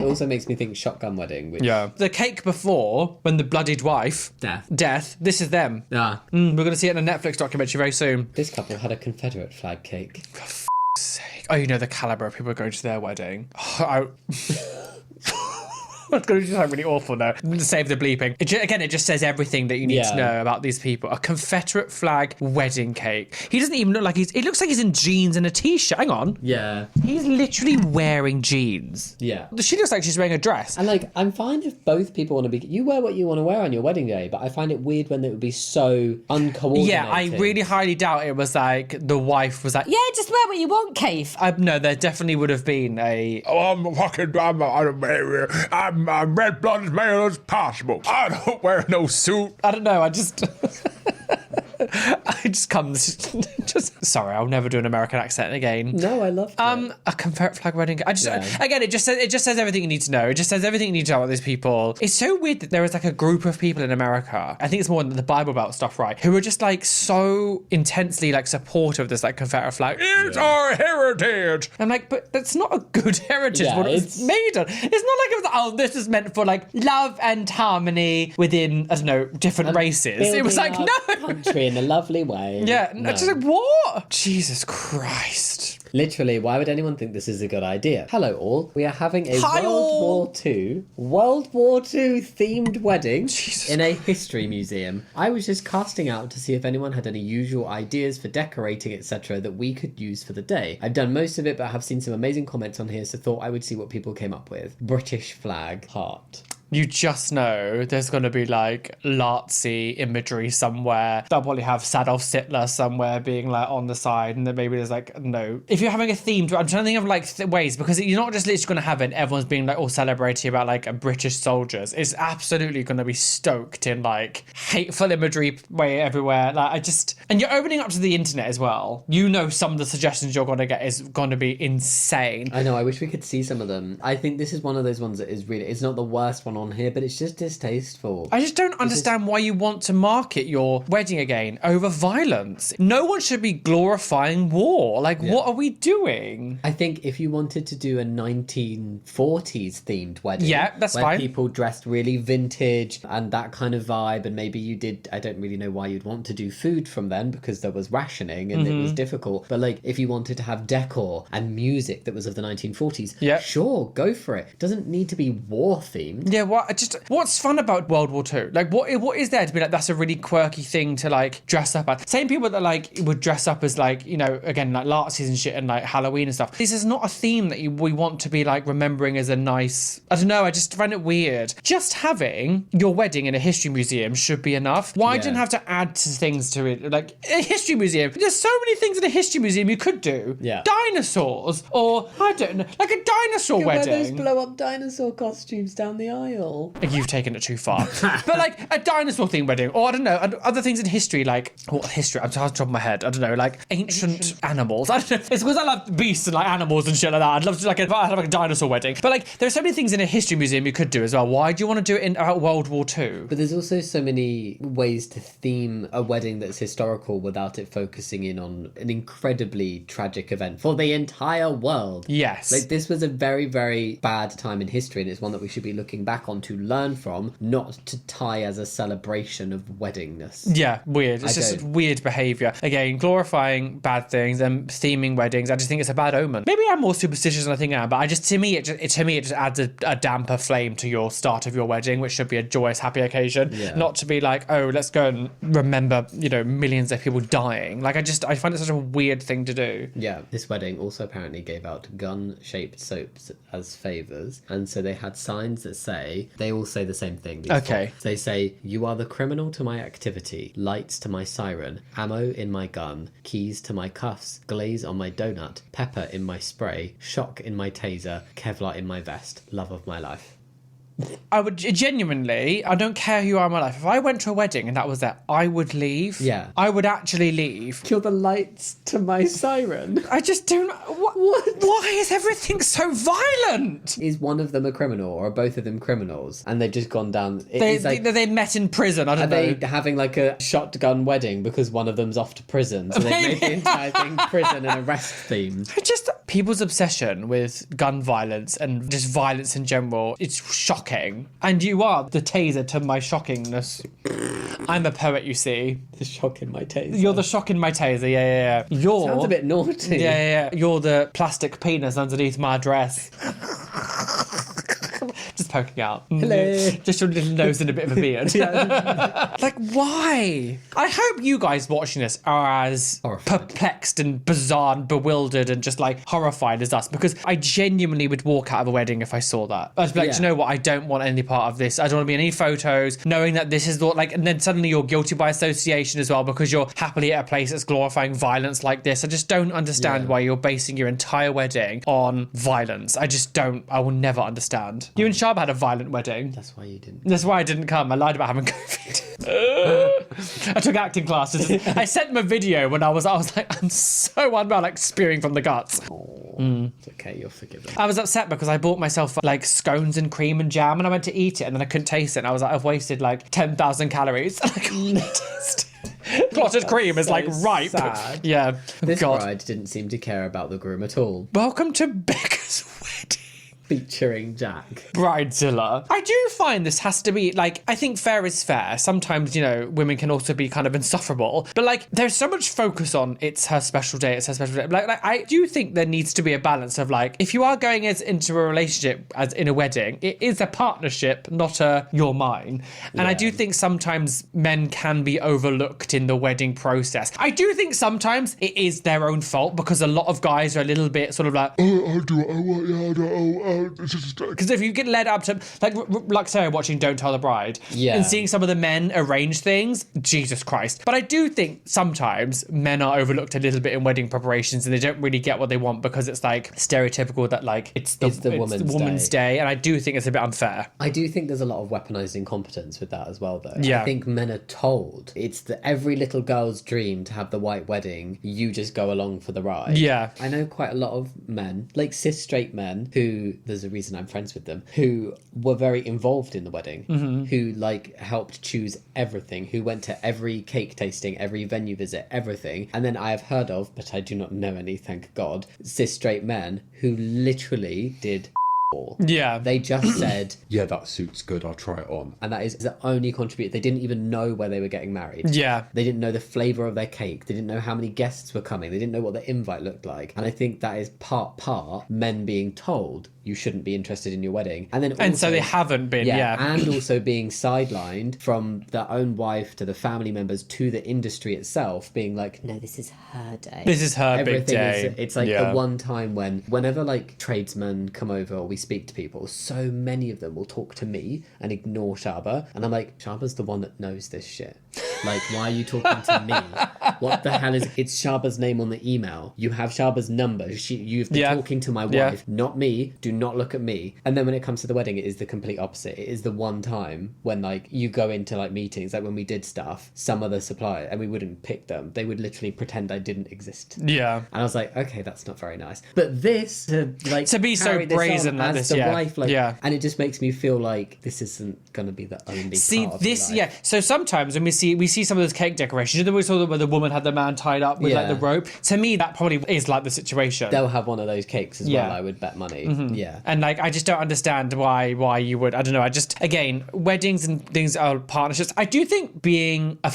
It also makes me think shotgun wedding. Which... Yeah. The cake before, when the bloodied wife. Death. This is them. Ah. We're going to see it in a Netflix documentary very soon. This couple had a Confederate flag cake. Oh, you know the caliber of people going to their wedding. I'm going to do something really awful now. Save the bleeping. It just says everything that you need to know about these people. A Confederate flag wedding cake. He doesn't even look like it looks like he's in jeans and a t-shirt. Hang on. Yeah. He's literally wearing jeans. Yeah. She looks like she's wearing a dress. And, like, I'm fine if both people want to be... You wear what you want to wear on your wedding day, but I find it weird when it would be so uncoordinated. Yeah, I really highly doubt it was like the wife was like, yeah, just wear what you want, Keith. No, there definitely would have been a... I'm red-blooded male as possible. I don't wear no suit. I don't know, I just come just sorry, I'll never do an American accent again. No, I love that. A Confederate flag wedding. Again, it just says everything you need to know. It just says everything you need to know about these people. It's so weird that there is like a group of people in America, I think it's more than the Bible Belt stuff, right, who are just like so intensely like supportive of this like Confederate flag. It's our heritage. I'm like, but that's not a good heritage. Yeah, what it's made of. It's not like it was, this is meant for like love and harmony within, I don't know, different races. It was like, Building no. our country in a lovely way. Yeah, No. just like, what? Jesus Christ. Literally, why would anyone think this is a good idea? Hello all, we are having a Hi all. World War II themed wedding in a history museum. I was just casting out to see if anyone had any usual ideas for decorating, etc. that we could use for the day. I've done most of it, but I have seen some amazing comments on here, so thought I would see what people came up with. British flag, heart. You just know there's going to be like Nazi imagery somewhere. They'll probably have Adolf Hitler somewhere being like on the side, and then maybe there's like, no. If you're having a theme, I'm trying to think of like ways, because you're not just literally going to have it, everyone's being like all celebrating about like British soldiers. It's absolutely going to be stoked in like hateful imagery way everywhere. Like and you're opening up to the internet as well. You know some of the suggestions you're going to get is going to be insane. I know, I wish we could see some of them. I think this is one of those ones that is really, it's not the worst one on here, but it's just distasteful. I just don't understand why you want to market your wedding again over violence. No one should be glorifying war. Like, what are we doing? I think if you wanted to do a 1940s themed wedding, that's where fine. people dressed really vintage and that kind of vibe, and maybe you did, I don't really know why you'd want to do food from then because there was rationing and it was difficult. But like, if you wanted to have decor and music that was of the 1940s, sure, go for it. Doesn't need to be war themed. Yeah, what's fun about World War II? Like, what is there to be like, that's a really quirky thing to like dress up as? Same people that like would dress up as like, you know, again, like Nazis and shit and like Halloween and stuff. This is not a theme that we want to be like remembering as a nice, I don't know, I just find it weird. Just having your wedding in a history museum should be enough. Why didn't have to add to things to it? Like, a history museum, there's so many things in a history museum you could do. Yeah. Dinosaurs, or I don't know, like a dinosaur wedding. Wear those blow up dinosaur costumes down the aisle. You've taken it too far. But like a dinosaur themed wedding, or I don't know, other things in history, like what history? I'm just off the top of my head. I don't know, like ancient animals. I don't know. It's because I love beasts and like animals and shit like that. I'd love to like have like a dinosaur wedding. But like, there are so many things in a history museum you could do as well. Why do you want to do it in World War II? But there's also so many ways to theme a wedding that's historical without it focusing in on an incredibly tragic event for the entire world. Yes. Like, this was a very, very bad time in history, and it's one that we should be looking back on to learn from, not to tie as a celebration of weddingness. Yeah, weird. It's just weird behaviour. Again, glorifying bad things and theming weddings. I just think it's a bad omen. Maybe I'm more superstitious than I think I am, but to me it just adds a damper flame to your start of your wedding, which should be a joyous, happy occasion. Yeah. Not to be like, oh, let's go and remember, you know, millions of people dying. Like, I find it such a weird thing to do. Yeah, this wedding also apparently gave out gun-shaped soaps as favours, and so they had signs that say, they all say the same thing. Okay. They say, you are the criminal to my activity, lights to my siren, ammo in my gun, keys to my cuffs, glaze on my donut, pepper in my spray, shock in my taser, Kevlar in my vest, love of my life. I would genuinely, I don't care who you are in my life. If I went to a wedding and that was that, I would leave. Yeah. I would actually leave. Kill the lights to my siren. I just don't... What? Why is everything so violent? Is one of them a criminal, or are both of them criminals? And they've just gone down... They met in prison, I don't know. Are they having like a shotgun wedding because one of them's off to prison? So they've made the entire thing prison and arrest themed. People's obsession with gun violence and just violence in general, it's shocking. And you are the taser to my shockingness. I'm a poet, you see. The shock in my taser. You're the shock in my taser, yeah. Sounds a bit naughty. Yeah. You're the plastic penis underneath my dress. Just poking out. Hello. Just your little nose and a bit of a beard. Like, why? I hope you guys watching this are as perplexed and bizarre and bewildered and just like horrified as us, because I genuinely would walk out of a wedding if I saw that. I'd be like, you know what? I don't want any part of this. I don't want to be in any photos, knowing that this is what, like, and then suddenly you're guilty by association as well because you're happily at a place that's glorifying violence like this. I just don't understand why you're basing your entire wedding on violence. I will never understand. You and Shab had a violent wedding. That's why you didn't. That's why I didn't come. I lied about having COVID. I took acting classes. I sent them a video when I was like, I'm so unwell, like spewing from the guts. It's okay, you're forgiven. I was upset because I bought myself like scones and cream and jam, and I went to eat it and then I couldn't taste it. And I was like, I've wasted like 10,000 calories. And I couldn't taste it. Clotted cream is like ripe. Sad. Yeah. This bride didn't seem to care about the groom at all. Welcome to Becca's wedding. Featuring Jack. Bridezilla. I do find this has to be, like, I think fair is fair. Sometimes, you know, women can also be kind of insufferable. But, like, there's so much focus on it's her special day, it's her special day. Like I do think there needs to be a balance of, like, if you are going into a relationship as in a wedding, it is a partnership, not a you're mine. And I do think sometimes men can be overlooked in the wedding process. I do think sometimes it is their own fault because a lot of guys are a little bit sort of like, I'll do what I want, because if you get led up to, like Sarah watching Don't Tell the Bride, and seeing some of the men arrange things, Jesus Christ. But I do think sometimes men are overlooked a little bit in wedding preparations and they don't really get what they want because it's like stereotypical that like it's the woman's day. And I do think it's a bit unfair. I do think there's a lot of weaponized incompetence with that as well, though. Yeah. I think men are told it's every little girl's dream to have the white wedding. You just go along for the ride. Yeah. I know quite a lot of men, like cis straight men, who there's a reason I'm friends with them, who were very involved in the wedding, who like helped choose everything, who went to every cake tasting, every venue visit, everything. And then I have heard of, but I do not know any, thank God, cis straight men who literally did all. Yeah. They just said, Yeah, that suit's good. I'll try it on. and that is the only contribute. They didn't even know where they were getting married. Yeah. They didn't know the flavour of their cake. They didn't know how many guests were coming. They didn't know what the invite looked like. And I think that is part men being told you shouldn't be interested in your wedding. And then also, And so they haven't been, yeah. And also being sidelined from their own wife to the family members to the industry itself, being like, no, this is her day. This is her big day. It's like the one time whenever like tradesmen come over or we speak to people, so many of them will talk to me and ignore Shaba. And I'm like, Shaba's the one that knows this shit. Like, why are you talking to me? What the hell is... It's Shaba's name on the email. You have Shaba's number. You've been talking to my wife, not me. Do not look at me. And then when it comes to the wedding, it is the complete opposite. It is the one time when, like, you go into, like, meetings, like when we did stuff, some other supplier, and we wouldn't pick them. They would literally pretend I didn't exist. Yeah. And I was like, okay, that's not very nice. But this, to be so carry this brazen on like as this, the wife, like, and it just makes me feel like this isn't going to be the only part of this, my life. So sometimes when we see some of those cake decorations, you know, we saw where the woman had the man tied up with like the rope. To me, that probably is like the situation. They'll have one of those cakes as well, I would bet money. Yeah. And like, I just don't understand why you would. I don't know. I just, again, weddings and things are partnerships. I do think being a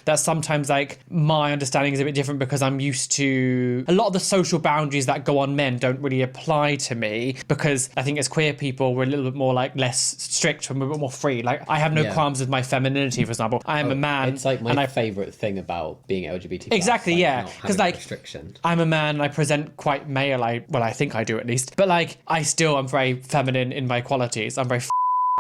that sometimes like my understanding is a bit different because I'm used to a lot of the social boundaries that go on men don't really apply to me, because I think as queer people we're a little bit more like less strict and we're a bit more free. Like I have no qualms with my femininity, for example. I am a man. It's like my favourite thing about being LGBT+. Exactly, like, yeah. Because like restriction. I'm a man and I present quite male. I think I do at least. But like I still am very feminine in my qualities. I'm very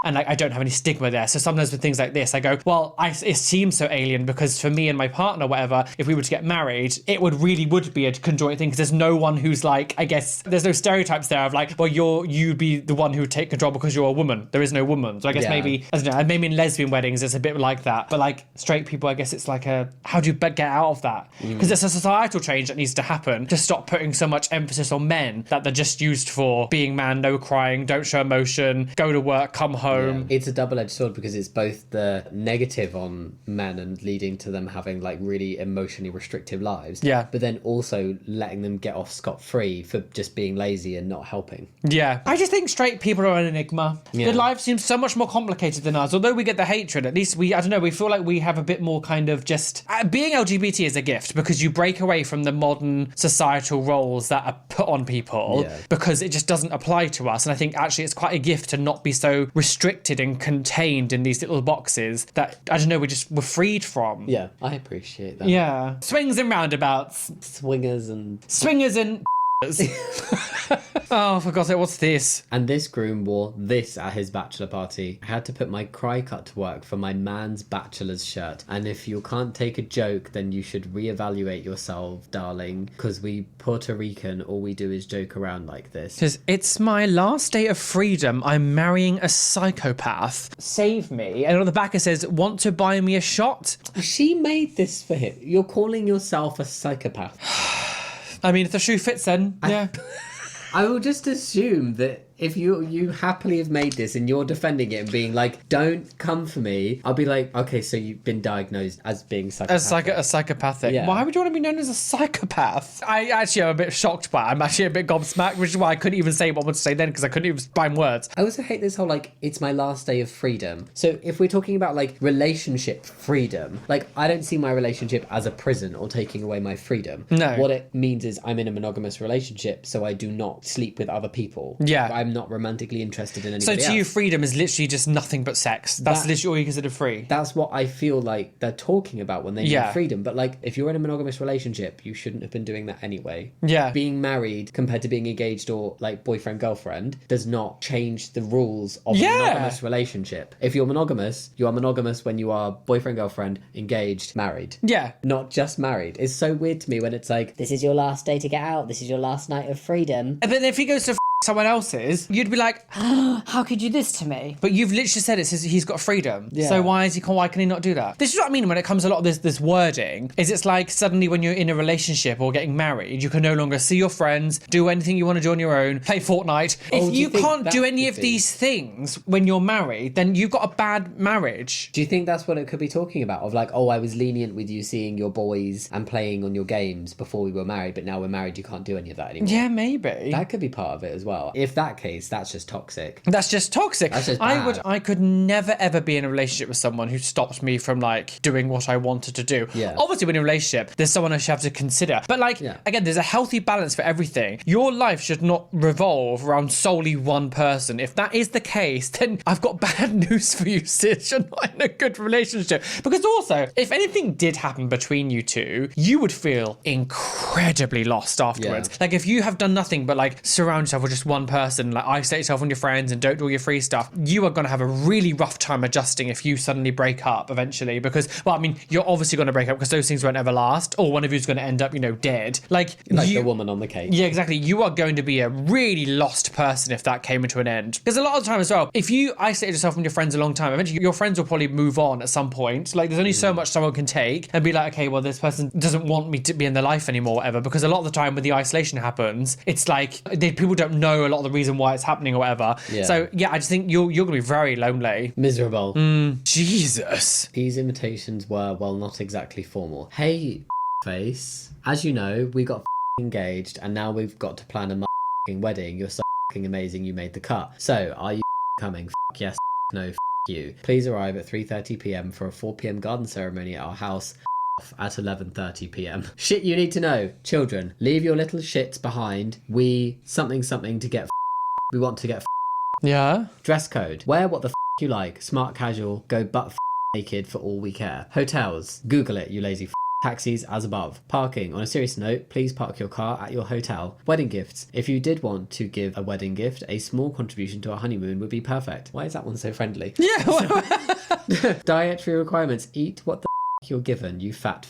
and like I don't have any stigma there. So sometimes with things like this, I go, well, it seems so alien because for me and my partner, whatever, if we were to get married, it would be a conjoint thing because there's no one who's like, I guess there's no stereotypes there of like, well, you'd be the one who would take control because you're a woman. There is no woman. So I guess maybe, I don't know, maybe in lesbian weddings it's a bit like that. But like straight people, I guess it's like how do you get out of that? Because it's a societal change that needs to happen to stop putting so much emphasis on men that they're just used for being man, no crying, don't show emotion, go to work, come home. Yeah. It's a double-edged sword because it's both the negative on men and leading to them having like really emotionally restrictive lives. Yeah. But then also letting them get off scot-free for just being lazy and not helping. Yeah. I just think straight people are an enigma. Yeah. Their life seems so much more complicated than ours. Although we get the hatred, at least we feel like we have a bit more kind of just... being LGBT is a gift because you break away from the modern societal roles that are put on people because it just doesn't apply to us. And I think actually it's quite a gift to not be so restricted and contained in these little boxes that, I don't know, we're freed from. Yeah, I appreciate that. Yeah. Swings and roundabouts. Swingers and... Oh, for God's sake, what's this? And this groom wore this at his bachelor party. I had to put my cry cut to work for my man's bachelor's shirt. And if you can't take a joke, then you should reevaluate yourself, darling. Because we Puerto Rican, all we do is joke around like this. Says, it's my last day of freedom. I'm marrying a psychopath. Save me. And on the back it says, want to buy me a shot? She made this for him. You're calling yourself a psychopath. I mean, if the shoe fits then, yeah. I will just assume that if you happily have made this and you're defending it and being like, don't come for me, I'll be like, okay, so you've been diagnosed as being psychopathic. A psychopathic. Yeah. Why would you want to be known as a psychopath? I actually am a bit shocked by it. I'm actually a bit gobsmacked, which is why I couldn't even say what I wanted to say then because I couldn't even find words. I also hate this whole, like, it's my last day of freedom. So if we're talking about, like, relationship freedom, like, I don't see my relationship as a prison or taking away my freedom. No. What it means is I'm in a monogamous relationship, so I do not sleep with other people. Yeah. I'm not romantically interested in anybody So else. to you, freedom is literally just nothing but sex. That's literally all you consider free. That's what I feel like they're talking about when they mean freedom. But like, if you're in a monogamous relationship, you shouldn't have been doing that anyway. Yeah. Being married compared to being engaged or like boyfriend, girlfriend does not change the rules of a monogamous relationship. If you're monogamous, you are monogamous when you are boyfriend, girlfriend, engaged, married. Yeah. Not just married. It's so weird to me when it's like, This is your last day to get out. This is your last night of freedom. And then if he goes to someone else's, you'd be like, How could you do this to me? but you've literally said it says he's got freedom. Yeah. So why can he not do that? This is what I mean when it comes to a lot of this wording, is it's like suddenly when you're in a relationship or getting married, you can no longer see your friends, do anything you want to do on your own, play Fortnite. Oh, If do you you think can't that do any could of be? these things when you're married, then you've got a bad marriage. Do you think that's what it could be talking about? Of like, oh, I was lenient with you seeing your boys and playing on your games before we were married, but now we're married, you can't do any of that anymore. Yeah, maybe. That could be part of it as well. If that case, that's just toxic. That's just toxic. That's just bad. I could never ever be in a relationship with someone who stopped me from like doing what I wanted to do. Yeah. Obviously, when you're in a relationship, there's someone else you have to consider. But like, again, there's a healthy balance for everything. Your life should not revolve around solely one person. If that is the case, then I've got bad news for you, sis. You're not in a good relationship. Because also, if anything did happen between you two, you would feel incredibly lost afterwards. Yeah. Like if you have done nothing but like surround yourself with just one person, like isolate yourself from your friends and don't do all your free stuff, you are going to have a really rough time adjusting if you suddenly break up eventually. Because, well, I mean, you're obviously going to break up because those things won't ever last, or one of you's going to end up, dead. Like The woman on the cake. Yeah, exactly. You are going to be a really lost person if that came into an end. Because a lot of the time as well, if you isolate yourself from your friends a long time, eventually your friends will probably move on at some point. Like there's only so much someone can take and be like, okay, well, this person doesn't want me to be in their life anymore, whatever. Because a lot of the time when the isolation happens, it's like people don't know a lot of the reason why it's happening or whatever. Yeah. So yeah, I just think you're going to be very lonely. Miserable. Jesus. These invitations were, well, not exactly formal. Hey, face. As you know, we got engaged and now we've got to plan a wedding. You're so amazing, you made the cut. So, are you coming? Yes, no, you. Please arrive at 3:30 p.m. for a 4 p.m. garden ceremony at our house at 11:30 p.m. Shit you need to know. Children, leave your little shits behind. We something to get we want to get Yeah. Dress code. Wear what the you like. Smart casual. Go butt naked for all we care. Hotels. Google it, you lazy Taxis as above. Parking. On a serious note, please park your car at your hotel. Wedding gifts. If you did want to give a wedding gift, a small contribution to our honeymoon would be perfect. Why is that one so friendly? Yeah. Dietary requirements. Eat what the you're given, you fat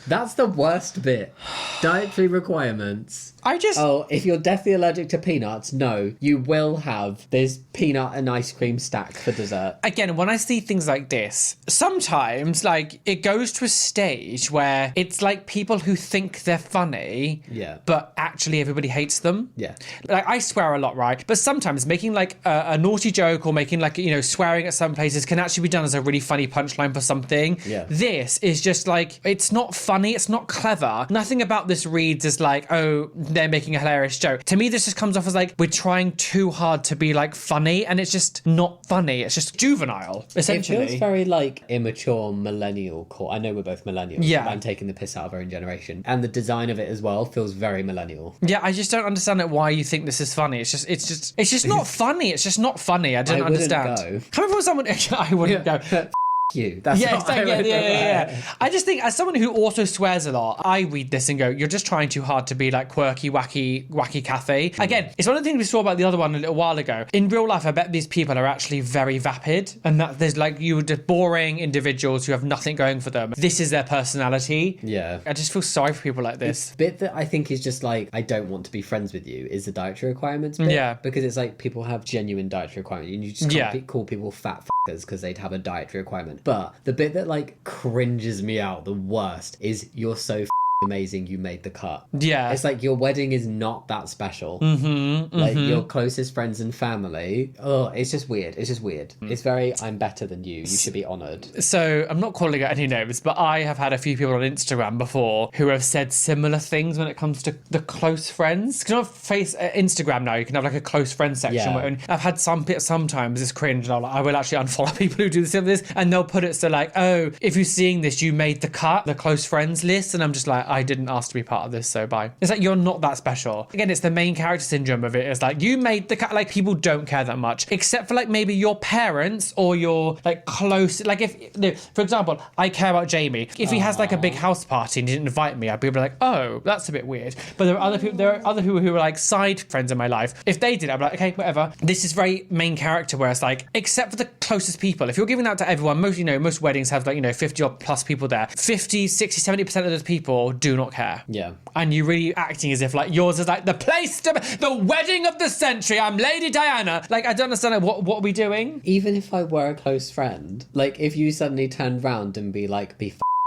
That's the worst bit. Dietary requirements. Oh, if you're deathly allergic to peanuts, no, you will have this peanut and ice cream stack for dessert. Again, when I see things like this, sometimes like it goes to a stage where it's like people who think they're funny, but actually everybody hates them. Yeah. Like I swear a lot, right? But sometimes making like a naughty joke or making like, swearing at some places can actually be done as a really funny punchline for something. Yeah. This is just like, it's not funny, it's not clever. Nothing about this reads as like, oh, they're making a hilarious joke. To me, this just comes off as like, we're trying too hard to be like funny, and it's just not funny. It's just juvenile, essentially. It feels very like immature millennial core. I know we're both millennials. Yeah. But I'm taking the piss out of our own generation. And the design of it as well feels very millennial. Yeah, I just don't understand why you think this is funny. It's just not funny. It's just not funny. I don't understand. Go. Coming from someone, I wouldn't go. You. That's Yeah. I just think, as someone who also swears a lot, I read this and go, you're just trying too hard to be like quirky, wacky Cathay. Again, it's one of the things we saw about the other one a little while ago. In real life, I bet these people are actually very vapid, and that there's like, you just boring individuals who have nothing going for them. This is their personality. Yeah. I just feel sorry for people like this. The bit that I think is just like, I don't want to be friends with you, is the dietary requirements bit. Yeah. Because it's like, people have genuine dietary requirements, and you just can't call people fat fuckers because they'd have a dietary requirement. But the bit that like cringes me out the worst is, you're so amazing, you made the cut. Yeah. It's like, your wedding is not that special. Like your closest friends and family. Oh, it's just weird. It's very, I'm better than you should be honoured. So I'm not calling out any names, but I have had a few people on Instagram before who have said similar things when it comes to the close friends. Because Instagram now, you can have like a close friends section. Yeah. And I've had sometimes it's cringe, and I will actually unfollow people who do this, and they'll put it so like, oh, if you're seeing this, you made the cut, the close friends list, and I'm just like, I didn't ask to be part of this, so bye. It's like, you're not that special. Again, it's the main character syndrome of it. It's like, you made the cut. Like, people don't care that much, except for like maybe your parents or your like close, like for example, I care about Jamie. If he has like a big house party and he didn't invite me, I'd be like, oh, that's a bit weird. But there are other people who are like side friends in my life. If they did, I'd be like, okay, whatever. This is very main character, where it's like, except for the closest people, if you're giving that to everyone, most weddings have like 50 or plus people there. 50, 60, 70% of those people do not care. Yeah. And you're really acting as if like yours is like the place to the wedding of the century. I'm Lady Diana. Like, I don't understand. Like, what are we doing? Even if I were a close friend, like if you suddenly turned round and be like,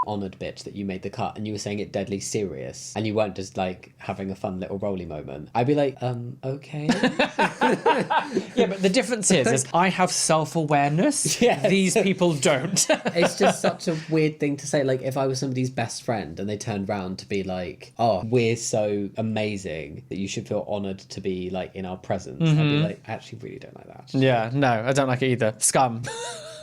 honoured bitch that you made the cut, and you were saying it deadly serious, and you weren't just like having a fun little roly moment, I'd be like, okay. Yeah, but the difference is I have self-awareness. Yes. These people don't. It's just such a weird thing to say. Like, if I was somebody's best friend and they turned round to be like, oh, we're so amazing that you should feel honoured to be like in our presence, I'd be like, I actually really don't like that. Yeah, no, I don't like it either. Scum.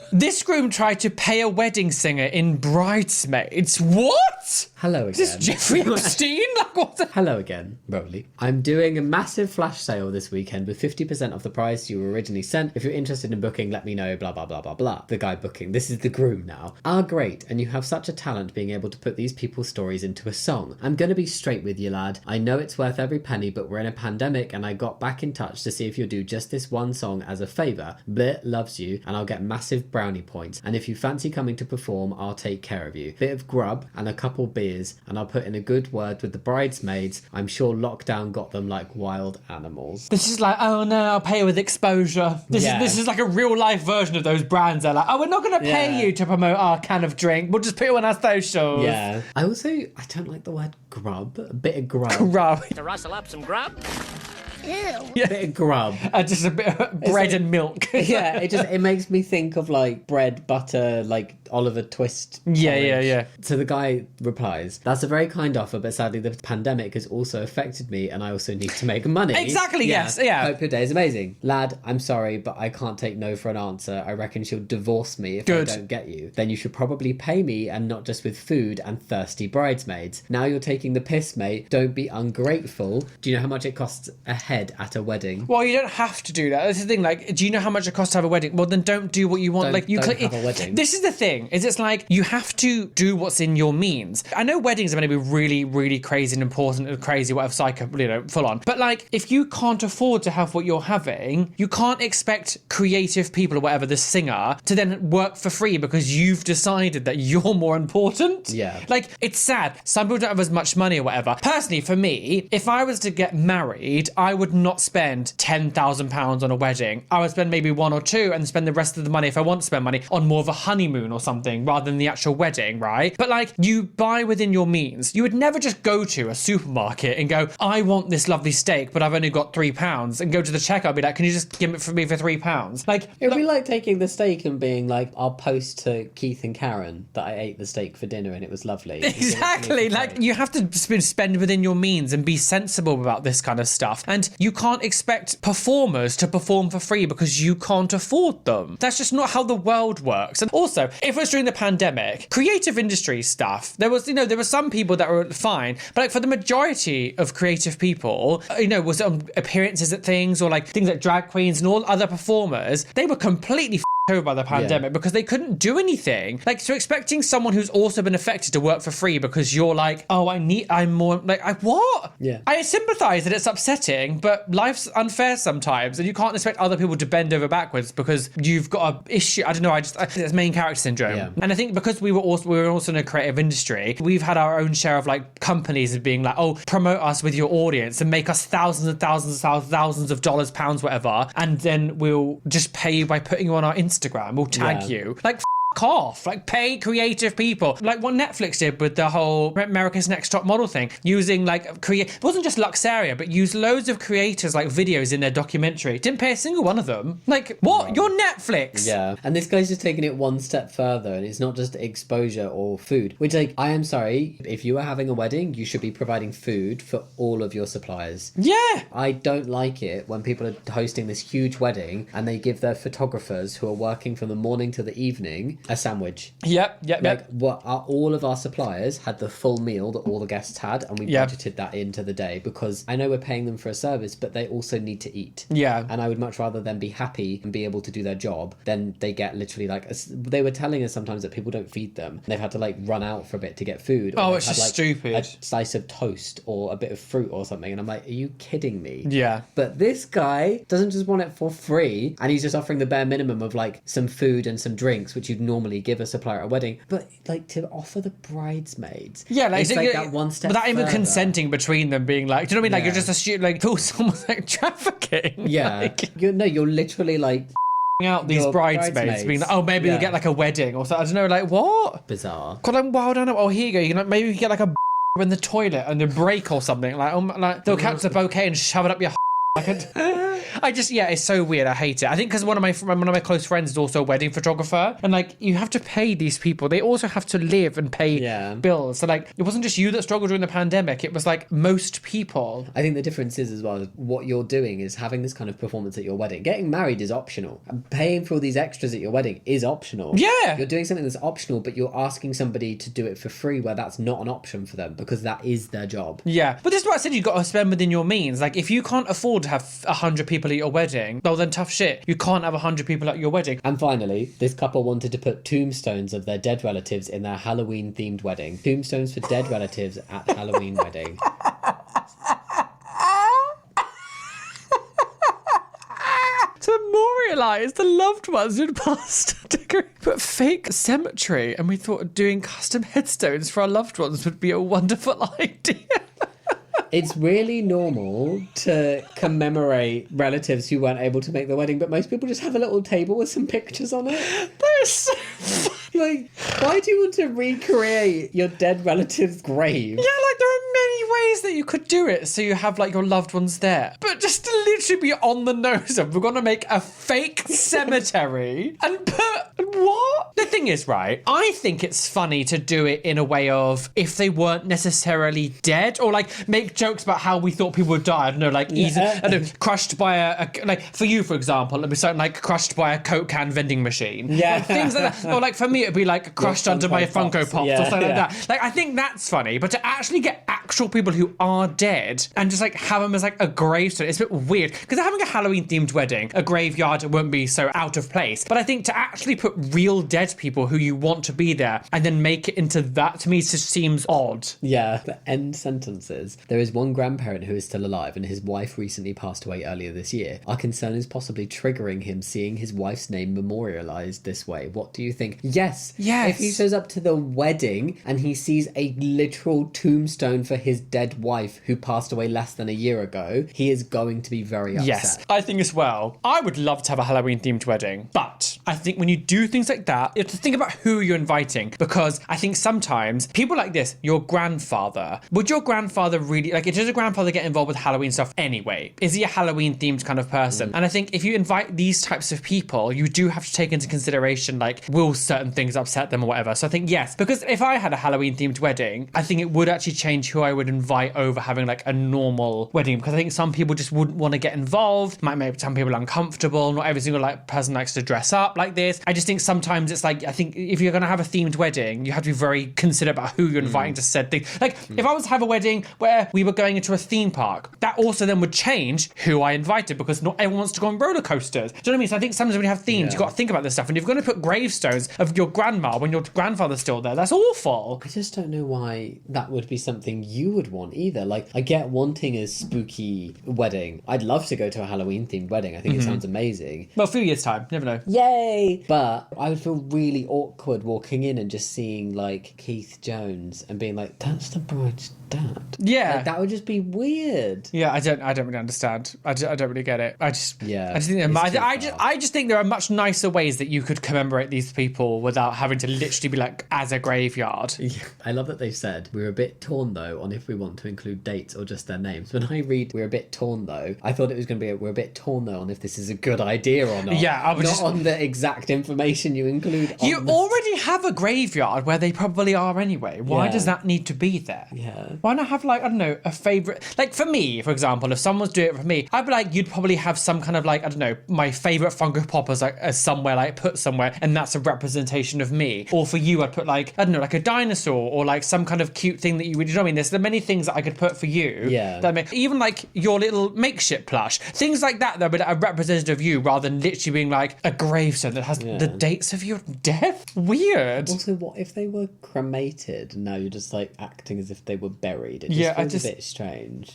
This groom tried to pay a wedding singer in Bridesmaids. What? Hello again. Is this Jeffrey Epstein? Like, what the... Hello again, Rowley. I'm doing a massive flash sale this weekend with 50% off the price you were originally sent. If you're interested in booking, let me know, blah, blah, blah, blah, blah. The guy booking. This is the groom now. Ah, great. And you have such a talent being able to put these people's stories into a song. I'm going to be straight with you, lad. I know it's worth every penny, but we're in a pandemic and I got back in touch to see if you'll do just this one song as a favour. Bleh loves you and I'll get massive brownie points. And if you fancy coming to perform, I'll take care of you. Bit of grub and a couple beers and I'll put in a good word with the bridesmaids. I'm sure lockdown got them like wild animals. This is like, oh no, I'll pay with exposure. This is like a real life version of those brands. They're like, oh, we're not going to pay you to promote our can of drink. We'll just put you on our socials. Yeah. I don't like the word grub. A bit of grub. Grub. To rustle up some grub? Ew. A bit of grub. Just a bit of bread and milk. Yeah, it makes me think of like bread, butter, like Oliver Twist. Yeah. So the guy replies, that's a very kind offer, but sadly the pandemic has also affected me and I also need to make money. Exactly, yes, yeah. Hope your day is amazing. Lad, I'm sorry, but I can't take no for an answer. I reckon she'll divorce me if I don't get you. Then you should probably pay me and not just with food and thirsty bridesmaids. Now you're taking the piss, mate. Don't be ungrateful. Do you know how much it costs a head at a wedding? Well, you don't have to do that. That's the thing. Like, do you know how much it costs to have a wedding? Well, then don't do what you want. Don't have a wedding. This is the thing. Is it's like you have to do what's in your means. I know weddings are going to be really, really crazy and important and crazy, whatever, psycho, full on. But like, if you can't afford to have what you're having, you can't expect creative people or whatever, the singer, to then work for free because you've decided that you're more important. Yeah. Like, it's sad. Some people don't have as much money or whatever. Personally, for me, if I was to get married, I would not spend £10,000 on a wedding. I would spend maybe one or two and spend the rest of the money, if I want to spend money, on more of a honeymoon or something rather than the actual wedding, right? But like, you buy within your means. You would never just go to a supermarket and go, I want this lovely steak, but I've only got £3, and go to the checkout and be like, can you just give it for me for £3? Like, It would be like taking the steak and being like, I'll post to Keith and Karen that I ate the steak for dinner and it was lovely. exactly. Like, you have to spend within your means and be sensible about this kind of stuff. And you can't expect performers to perform for free because you can't afford them. That's just not how the world works. And also, if it was during the pandemic, creative industry stuff, there were some people that were fine, but like for the majority of creative people, was it on appearances at things or like things like drag queens and all other performers, they were completely over by the pandemic because they couldn't do anything. Like, so expecting someone who's also been affected to work for free because you're like, oh, I'm more like, what? Yeah. I sympathize that it's upsetting, but life's unfair sometimes, and you can't expect other people to bend over backwards because you've got a issue. I don't know. It's main character syndrome. Yeah. And I think because we were also in a creative industry, we've had our own share of like companies being like, oh, promote us with your audience and make us thousands of dollars, pounds, whatever, and then we'll just pay you by putting you on our Instagram. We'll tag you. Like, off. Like, pay creative people. Like what Netflix did with the whole America's Next Top Model thing, using like it wasn't just Luxaria, but used loads of creators like videos in their documentary. Didn't pay a single one of them. Like, what? You're Netflix. Yeah. And this guy's just taking it one step further, and it's not just exposure or food, which, like, I am sorry, if you are having a wedding, you should be providing food for all of your suppliers. Yeah. I don't like it when people are hosting this huge wedding and they give their photographers who are working from the morning to the evening a sandwich. Yep. Like, all of our suppliers had the full meal that all the guests had, and we budgeted that into the day because I know we're paying them for a service, but they also need to eat. Yeah. And I would much rather them be happy and be able to do their job than they get literally like they were telling us sometimes that people don't feed them. They've had to like run out for a bit to get food. Oh, they've it's had, just like, stupid. A slice of toast or a bit of fruit or something, and I'm like, are you kidding me? Yeah. But this guy doesn't just want it for free, and he's just offering the bare minimum of like some food and some drinks, which you'd normally normally give a supplier at a wedding, but like to offer the bridesmaids. Yeah, like, it's like that one step without even further. consenting between them, being like, do you know what I mean? Like, Yeah. you're just assuming, like, oh, someone's like trafficking. Yeah. Like, You're literally like out these Your bridesmaids, being like, oh, maybe Yeah. you'll get like a wedding or something. I don't know, like, what? bizarre. God, I'm wild on it. Oh, here you go. You know, maybe you can get like a in the toilet and the break or something. Like, like they'll catch the bouquet and shove it up your like I just, yeah, it's so weird. I hate it. I think because one of my close friends is also a wedding photographer, and like you have to pay these people. They also have to live and pay bills. So like it wasn't just you that struggled during the pandemic. It was like most people. I think the difference is as well, what you're doing is having this kind of performance at your wedding. Getting married is optional. And paying for all these extras at your wedding is optional. Yeah. You're doing something that's optional, but you're asking somebody to do it for free where that's not an option for them because that is their job. Yeah. But this is what I said, you've got to spend within your means. Like if you can't afford to have 100 people at your wedding, well then tough shit. You can't have 100 people at your wedding. And finally, this couple wanted to put tombstones of their dead relatives in their Halloween-themed wedding. Tombstones for dead relatives at Halloween wedding. To memorialise the loved ones who'd passed. But fake cemetery, and we thought doing custom headstones for our loved ones would be a wonderful idea. It's really normal to commemorate relatives who weren't able to make the wedding, but most people just have a little table with some pictures on it. That is so funny. Like, why do you want to recreate your dead relative's grave? Yeah, like there are many ways that you could do it so you have like your loved ones there. But just to literally be on the nose of, we're going to make a fake cemetery and put, what? The thing is, right, I think it's funny to do it in a way of if they weren't necessarily dead, or like make jokes about how we thought people would die. I don't know, like easy, I don't know, crushed by a like for you, for example, it'd be something like crushed by a Coke can vending machine. Yeah. Or things like that. Or like for me, it'd be like crushed under by a Funko Pop or Yeah, something yeah. like that. Like I think that's funny, but to actually get actual people who are dead and just like have them as like a gravestone, it's a bit weird. Because having a Halloween themed wedding, a graveyard won't be so out of place. But I think to actually put real dead people who you want to be there and then make it into that, to me, just seems odd. Yeah, the end sentences. There is one grandparent who is still alive and his wife recently passed away earlier this year. Our concern is possibly triggering him seeing his wife's name memorialized this way. What do you think? Yes. Yes. If he shows up to the wedding and he sees a literal tombstone for his dead wife who passed away less than a year ago, he is going to be very upset. Yes, I think as well. I would love to have a Halloween themed wedding, but I think when you do things like that, you have to think about who you're inviting, because I think sometimes people like this, your grandfather, would your grandfather really, like, does your grandfather get involved with Halloween stuff anyway? Is he a Halloween themed kind of person? And I think if you invite these types of people, you do have to take into consideration, like, will certain things upset them or whatever? So I think yes, because if I had a Halloween themed wedding, I think it would actually change who I would invite over having like a normal wedding, because I think some people just wouldn't want to get involved, might make some people uncomfortable. Not every single like person likes to dress up like this. I just think sometimes it's like, I think if you're going to have a themed wedding, you have to be very considerate about who you're inviting to said thing. Like if I was to have a wedding where we were going into a theme park, that also then would change who I invited, because not everyone wants to go on roller coasters. Do you know what I mean? So I think sometimes when you have themes, you've got to think about this stuff. And if you're going to put gravestones of your grandma when your grandfather's still there, that's awful. I just don't know why that would be something you would want either. Like, I get wanting a spooky wedding. I'd love to go to a Halloween themed wedding. I think it sounds amazing. Well, a few years' time, never know. Yay! But I would feel really awkward walking in and just seeing like Keith Jones and being like, that's the bride's dad. Yeah. Like, that would just be weird. Yeah, I don't really understand. I don't really get it. I just think it's too far. I just think there are much nicer ways that you could commemorate these people without having to literally be like as a graveyard. Yeah. I love that they've said we're a bit torn though on if we want to include dates or just their names. When I read we're a bit torn though, I thought it was going to be we're a bit torn though on if this is a good idea or not. Yeah, I was not just on the exact information you include. You on the... already have a graveyard where they probably are anyway. Why Yeah. does that need to be there? Yeah. Why not have like, I don't know, a favourite? Like for me, for example, if someone's doing it for me, I'd be like, you'd probably have some kind of like, I don't know, my favourite Funko Pop as somewhere, like put somewhere, and that's a representation of me. Or for you, I'd put like, I don't know, like a dinosaur or like some kind of cute thing that you would, you know what I mean? There's many things that I could put for you. Yeah. That even like your little makeshift plush, things like that would be a representative of you rather than literally being like a gravestone tombstone that has the dates of your death? Weird. Also, what if they were cremated and now you're just like acting as if they were buried? It feels a bit strange.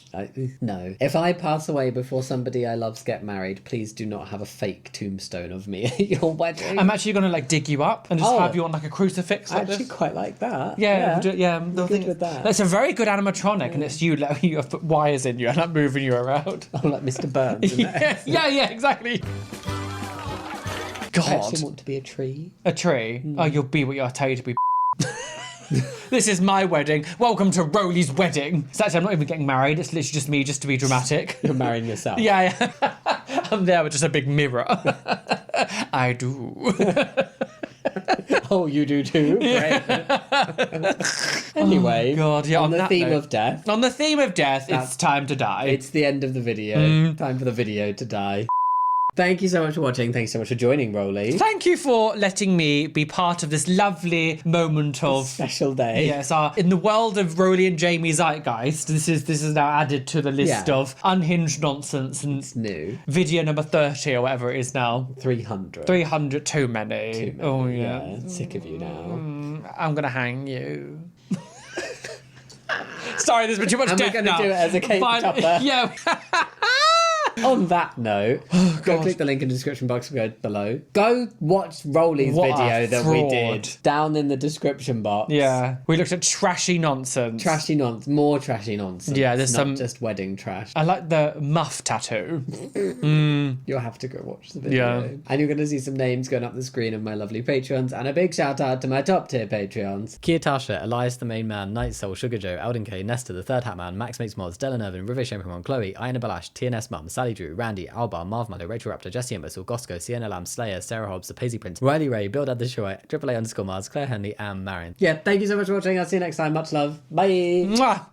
No. If I pass away before somebody I love's get married, please do not have a fake tombstone of me at your wedding. I'm actually going to like dig you up and just have you on like a crucifix. I Like actually this. quite like that. Yeah. I'm good with that. It's a very good animatronic, and it's you. Like, you have put wires in you, and I'm moving you around. Oh, like Mr. Burns. yeah, exactly. God, I actually want to be a tree. a tree. Oh, you'll be what I tell you to be. This is my wedding. Welcome to Rowley's wedding. So actually, I'm not even getting married. It's literally just me, just to be dramatic. You're marrying yourself. Yeah. I'm there with just a big mirror. I do. Oh, you do too? Great. Anyway, God, yeah, on on the that theme note- of death, On the theme of death, it's time to die. it's the end of the video. Time for the video to die. Thank you so much for watching. Thanks so much for joining, Rowley. Thank you for letting me be part of this lovely moment of Special day. Yes, in the world of Rowley and Jamie zeitgeist, this is now added to the list of unhinged nonsense and It's new. video number 30 or whatever it is now. 300. 300 too many. Too many. Oh yeah. Sick of you now. I'm gonna hang you. Sorry, there's been too much And death we're going now. to do it as a cake Fine. topper. Yeah. On that note, go click the link in the description box below. Go watch Rowley's What a video that we fraud. did down in the description box. Yeah. We looked at trashy nonsense. Trashy nonsense. More trashy nonsense. Yeah, there's not some- just wedding trash. I like the muff tattoo. You'll have to go watch the video. Yeah. And you're going to see some names going up the screen of my lovely Patreons. And a big shout out to my top tier Patreons. Kiyatasha, Elias the Main Man, Night Soul, Sugar Joe, Alden K, Nesta, the Third Hat Man, Max Makes Mods, Dylan Irvin, River Shampoo, Chloe, Iana Balash, TNS Mum, Sally Drew, Randy, Alba, Marv Mallow, Rachel Raptor, Jesse Imbecile, Gosco, Sienna Lamb, Slayer, Sarah Hobbs, The Paisy Prince, Riley Ray, Build Ad the Show, Triple A _ Mars, Claire Henley, and Marion. Yeah, thank you so much for watching. I'll see you next time. Much love. Bye. Mwah.